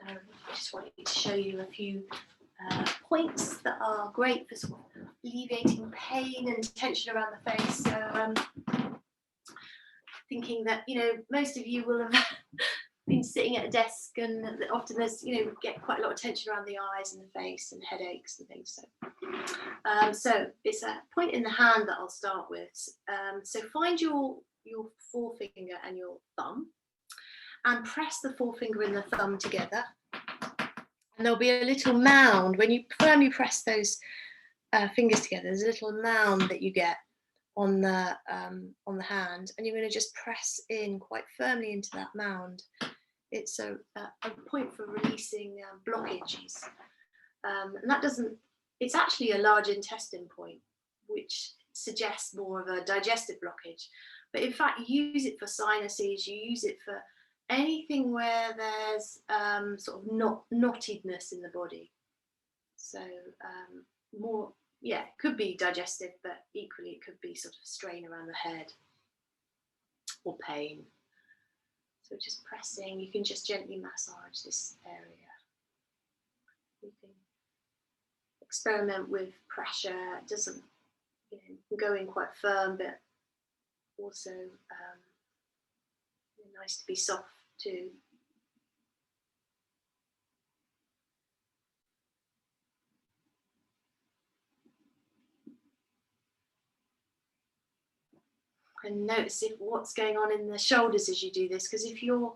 I just wanted to show you a few points that are great for sort of alleviating pain and tension around the face. So thinking that, most of you will have been sitting at a desk, and often there's, get quite a lot of tension around the eyes and the face and headaches and things. So it's a point in the hand that I'll start with. So find your forefinger and your thumb, and press the forefinger and the thumb together. And there'll be a little mound when you firmly press those fingers together. There's a little mound that you get on the hand, and you're going to just press in quite firmly into that mound. It's a point for releasing blockages, and that doesn't. It's actually a large intestine point, which suggest more of a digestive blockage. But in fact, you use it for sinuses, you use it for anything where there's sort of knottedness in the body. So more, yeah, it could be digestive, but equally it could be sort of strain around the head or pain. So just pressing, you can just gently massage this area. You can experiment with pressure. It doesn't, you know, go in quite firm, but also nice to be soft too. And notice what's going on in the shoulders as you do this, because if you're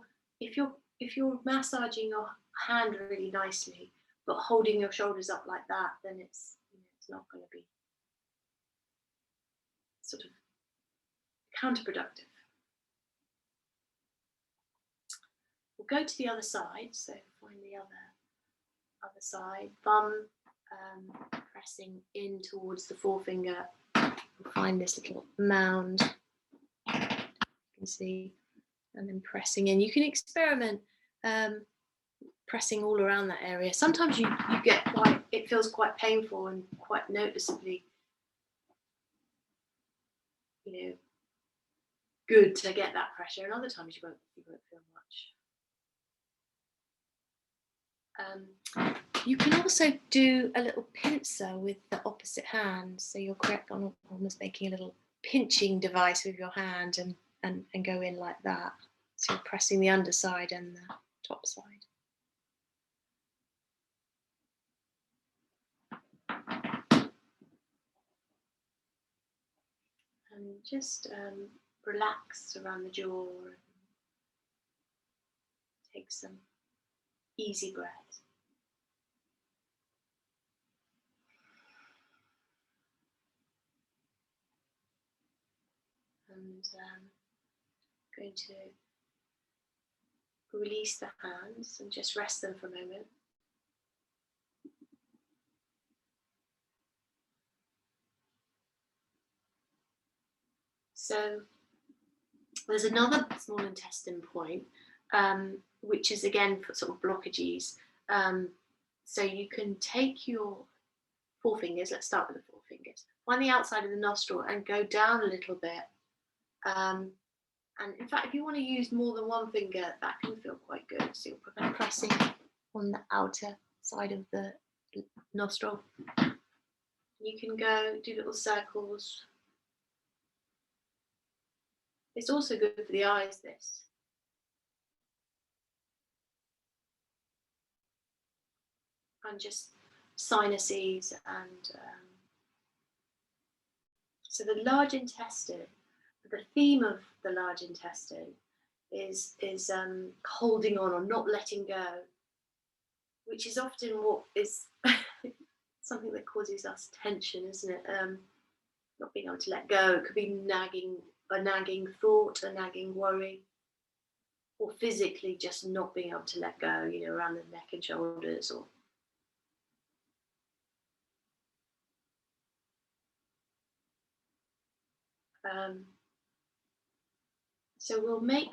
massaging your hand really nicely but holding your shoulders up like that, then it's, you know, it's not going to be sort of counterproductive. We'll go to the other side, so find the other side, thumb pressing in towards the forefinger. We'll find this little mound, you can see, and then pressing in. You can experiment pressing all around that area. Sometimes you get quite, it feels quite painful and quite noticeably, you know, good to get that pressure, and other times you won't feel much. You can also do a little pincer with the opposite hand, so you're correct on almost making a little pinching device with your hand and go in like that. So you're pressing the underside and the top side. And just relax around the jaw and take some easy breaths. And going to release the hands and just rest them for a moment. So there's another small intestine point, which is again for sort of blockages. So you can take your forefingers, let's start with the forefingers, find the outside of the nostril and go down a little bit. And in fact, if you want to use more than one finger, that can feel quite good. So you're kind of pressing on the outer side of the nostril. You can go do little circles. It's also good for the eyes, this. And just sinuses and so the large intestine, the theme of the large intestine is holding on or not letting go, which is often what is something that causes us tension, isn't it? Not being able to let go. It could be a nagging thought, a nagging worry, or physically just not being able to let go, you know, around the neck and shoulders, or so we'll make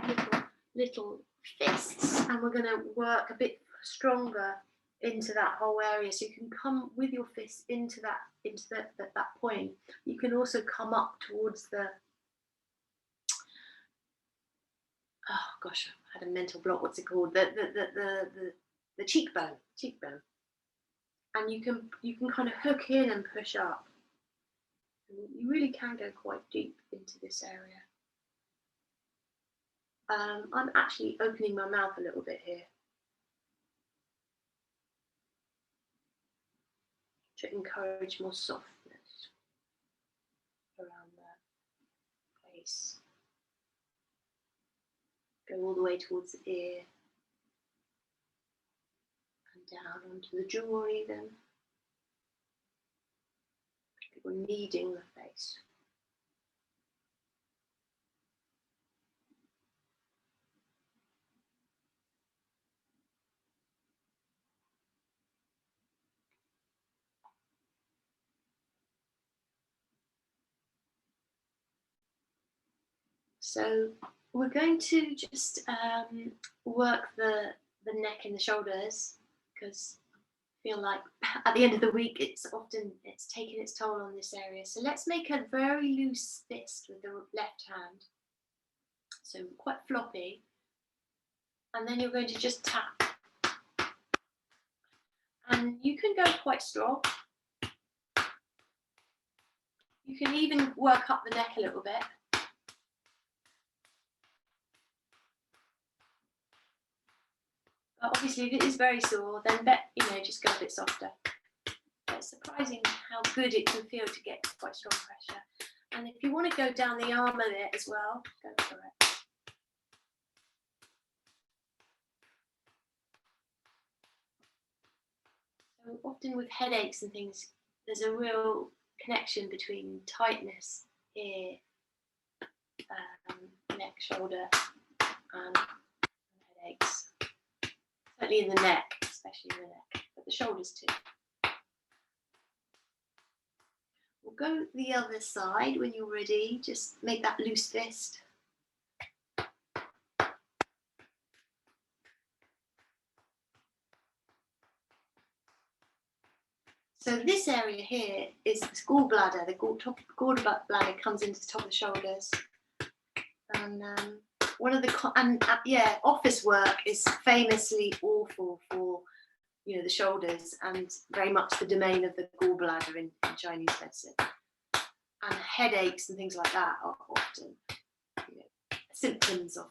little fists, and we're going to work a bit stronger into that whole area. So you can come with your fist into that point. You can also come up towards the, oh gosh, I had a mental block. What's it called? The cheekbone. And you can kind of hook in and push up. And you really can go quite deep into this area. I'm actually opening my mouth a little bit here to encourage more softness around the face. Go all the way towards the ear and down onto the jaw even. We're kneading the face. So we're going to just work the neck and the shoulders, because I feel like at the end of the week it's taking its toll on this area. So let's make a very loose fist with the left hand, so quite floppy, and then you're going to just tap, and you can go quite strong. You can even work up the neck a little bit. But obviously, if it is very sore, then just go a bit softer. But it's surprising how good it can feel to get quite strong pressure. And if you want to go down the arm a bit as well, go for it. So often with headaches and things, there's a real connection between tightness here, neck, shoulder, and headaches. Certainly in the neck, especially in the neck, but the shoulders too. We'll go the other side when you're ready. Just make that loose fist. So this area here is the gallbladder. The gallbladder comes into the top of the shoulders. And office work is famously awful for the shoulders, and very much the domain of the gallbladder in Chinese medicine. And headaches and things like that are often symptoms of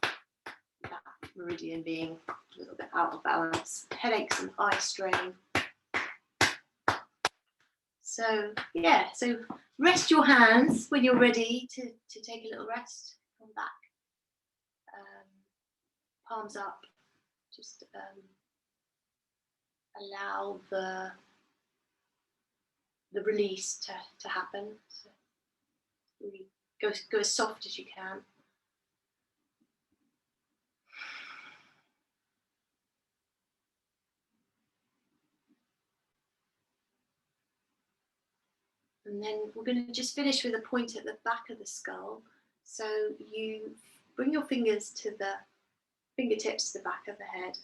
that meridian being a little bit out of balance. Headaches and eye strain. So rest your hands when you're ready to take a little rest. Come back. Palms up. Just allow the release to happen. So really go as soft as you can. And then we're going to just finish with a point at the back of the skull. So you bring your fingers to the fingertips to the back of the head,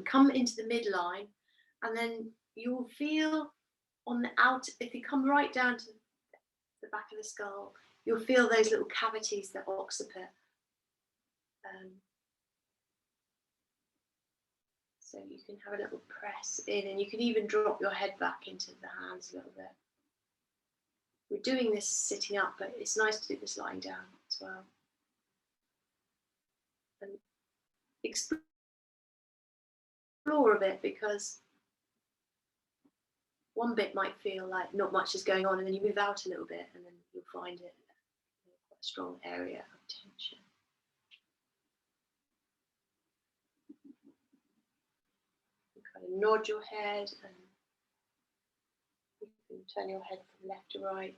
come into the midline, and then you'll feel on the if you come right down to the back of the skull, you'll feel those little cavities, the occiput. So you can have a little press in, and you can even drop your head back into the hands a little bit. We're doing this sitting up, but it's nice to do this lying down as well. And explore a bit, because one bit might feel like not much is going on, and then you move out a little bit, and then you'll find it quite a strong area of tension. You kind of nod your head, and you can turn your head from left to right.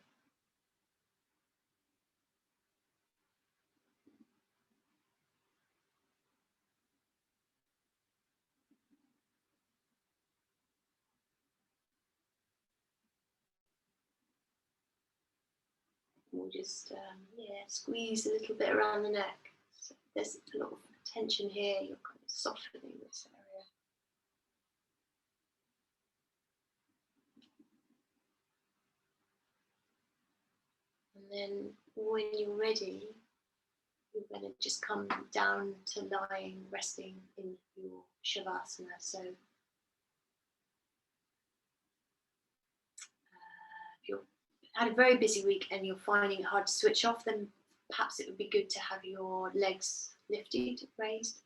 We'll just squeeze a little bit around the neck. So there's a lot of tension here. You're kind of softening this area. And then when you're ready, you're going to just come down to lying, resting in your Shavasana. So if you've had a very busy week and you're finding it hard to switch off, then perhaps it would be good to have your legs lifted, raised.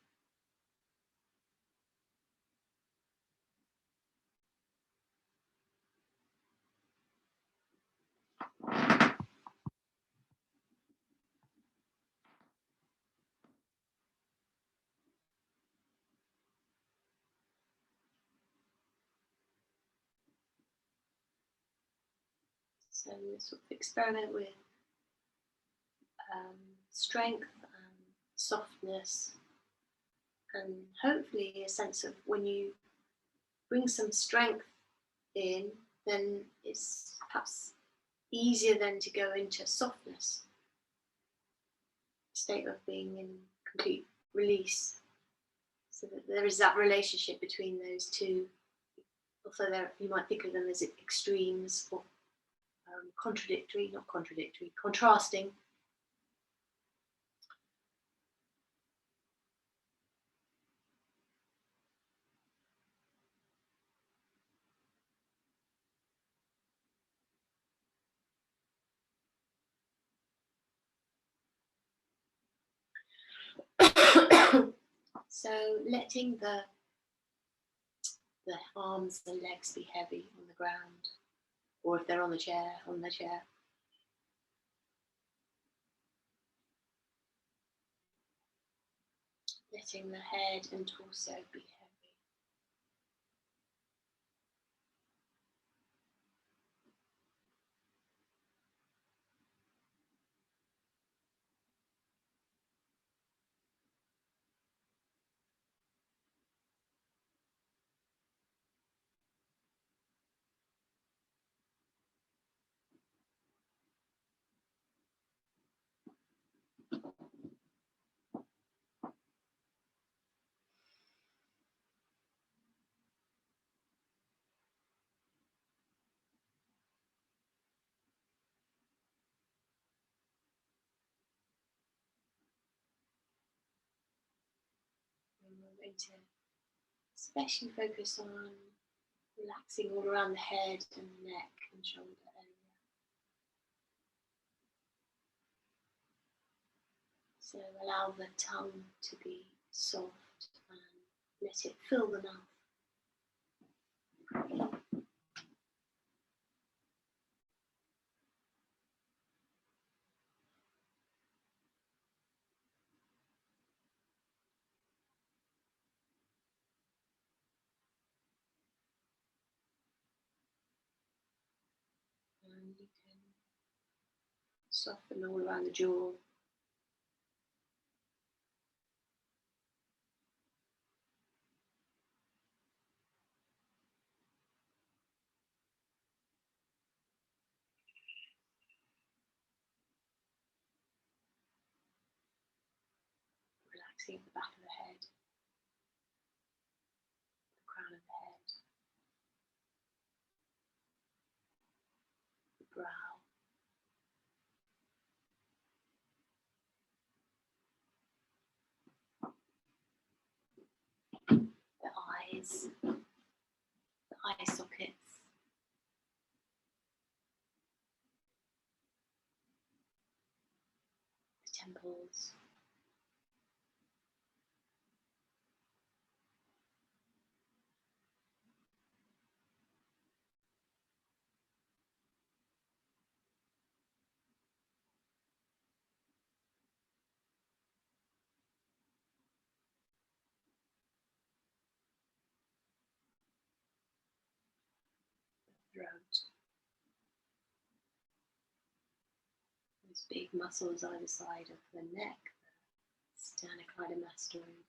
So sort of experiment with strength and softness, and hopefully a sense of when you bring some strength in, then it's perhaps easier then to go into softness. state of being in complete release, so that there is that relationship between those two. Although you might think of them as extremes or contrasting. So letting the arms and legs be heavy on the ground, or if they're on the chair, on the chair. Letting the head and torso be heavy. And we're going to especially focus on relaxing all around the head and the neck and shoulder area. So allow the tongue to be soft and let it fill the mouth. And you can soften all around the jaw. Relaxing the back of the head, the crown of the head, the brow, the eyes, the eye sockets, the temples. Throat. Those big muscles either side of the neck, the sternocleidomastoid.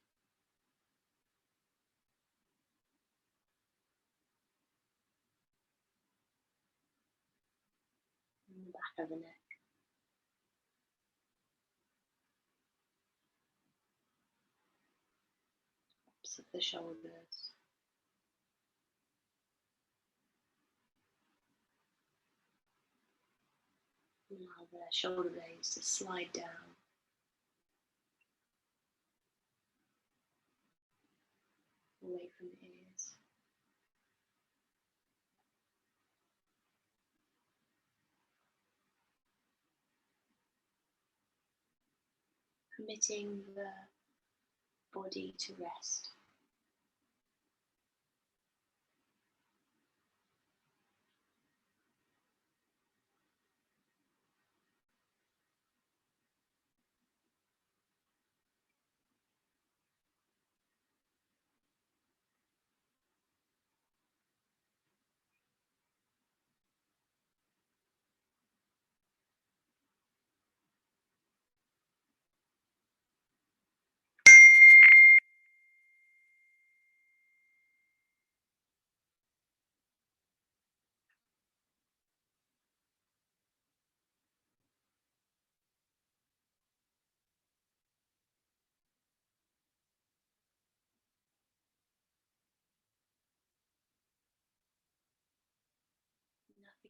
And the back of the neck. Tops of the shoulders. Allow the shoulder blades to slide down. Away from the ears. Permitting the body to rest.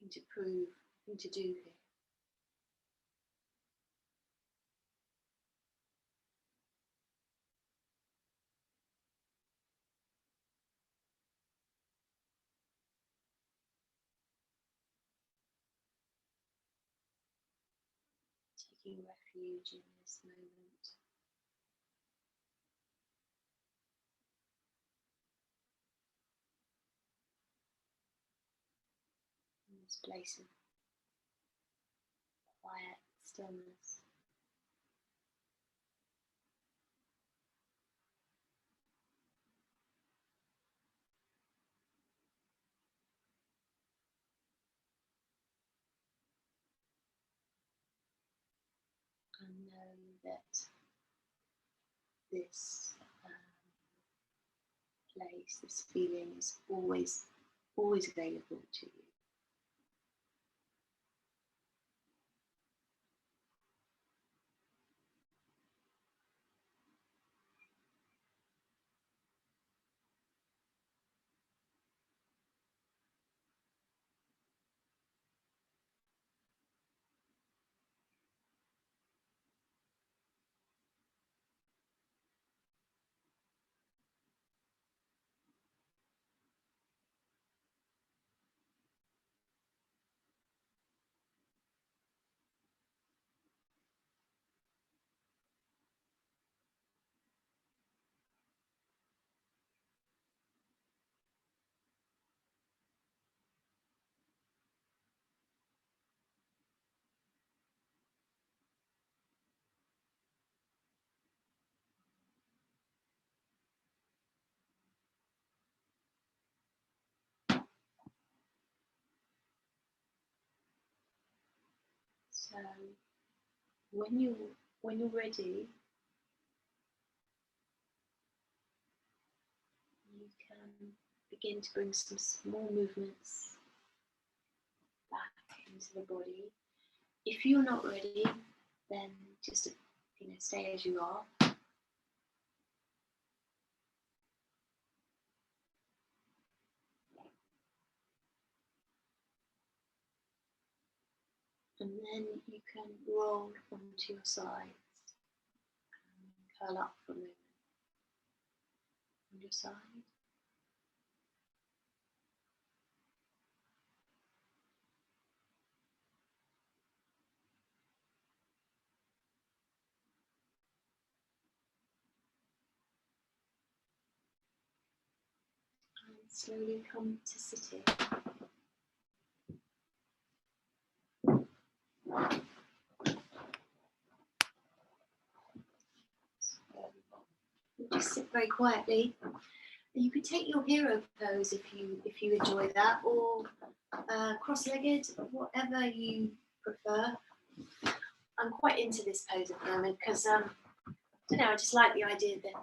nothing to prove, nothing to do here. Taking refuge in this moment. In this place of quiet stillness. And know that this place, this feeling is always available to you. So when you're ready, you can begin to bring some small movements back into the body. If you're not ready, then just stay as you are. And then you can roll onto your sides and curl up for a moment on your side. And slowly come to sitting. So, just sit very quietly. You could take your hero pose if you enjoy that, or cross-legged, whatever you prefer. I'm quite into this pose at the moment because I don't know. I just like the idea that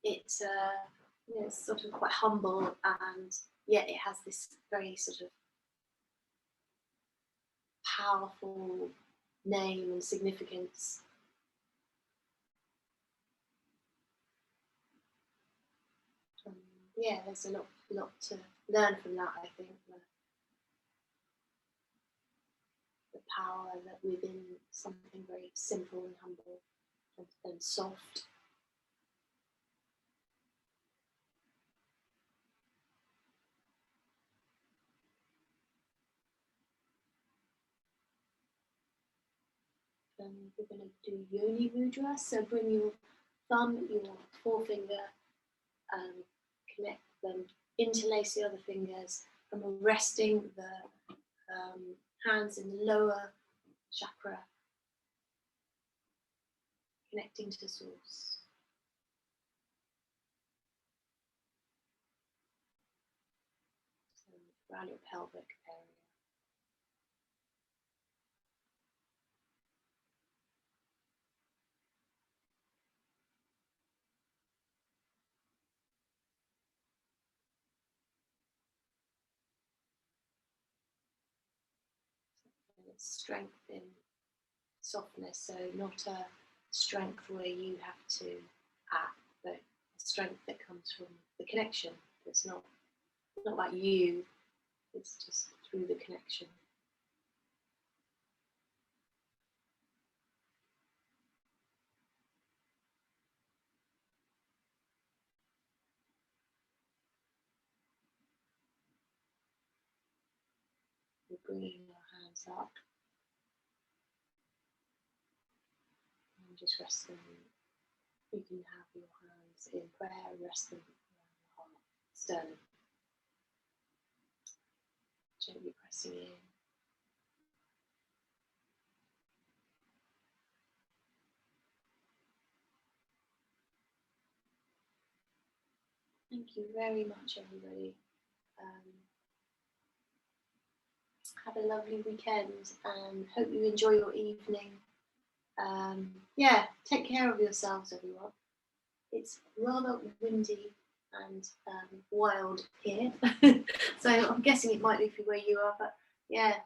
it's it's sort of quite humble, and yet it has this very sort of powerful name and significance. Yeah, there's a lot to learn from that. I think the power that within something very simple and humble and soft. We're going to do yoni mudra. So bring your thumb, your forefinger, connect them, interlace the other fingers, and we're resting the hands in the lower chakra, connecting to source. So around your pelvic area. And it's strength in softness, so not a strength where you have to act, but a strength that comes from the connection. It's not like you, it's just through the connection. bringing your hands up and just rest them. You can have your hands in prayer, rest them around the heart, sternum. Gently pressing in. Thank you very much, everybody. Have a lovely weekend and hope you enjoy your evening. Yeah, take care of yourselves, everyone. It's rather windy and wild here, so I'm guessing it might be for where you are, but yeah,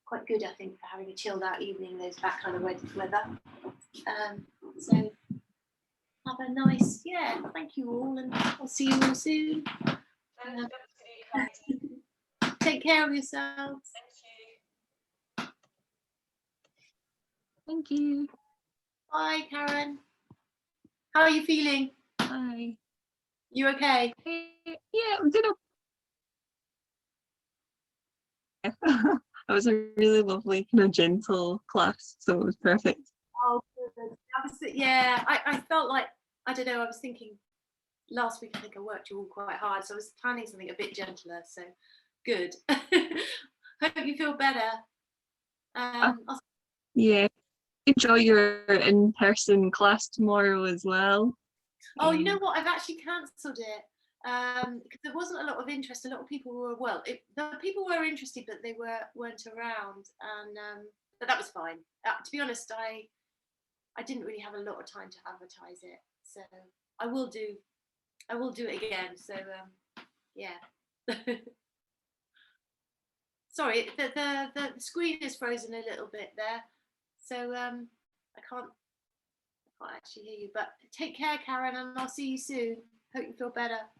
quite good, I think, for having a chilled out evening, that kind of weather. So have a nice, thank you all, and I'll see you all soon. Take care of yourselves. Thank you. Bye, Karen. How are you feeling? Bye. You okay? Yeah, I'm doing okay. It was a really lovely, kind of gentle class, so it was perfect. Oh, good. I felt like, I don't know, I was thinking last week, I think I worked you all quite hard, so I was planning something a bit gentler, so good. Hope you feel better. Yeah, enjoy your in-person class tomorrow as well. Oh, you know what? I've actually cancelled it because there wasn't a lot of interest. A lot of people were the people were interested, but they weren't around, and but that was fine. To be honest, I didn't really have a lot of time to advertise it, so I will do it again. So yeah. Sorry, the screen is frozen a little bit there, so I can't actually hear you. But take care, Karen, and I'll see you soon. Hope you feel better.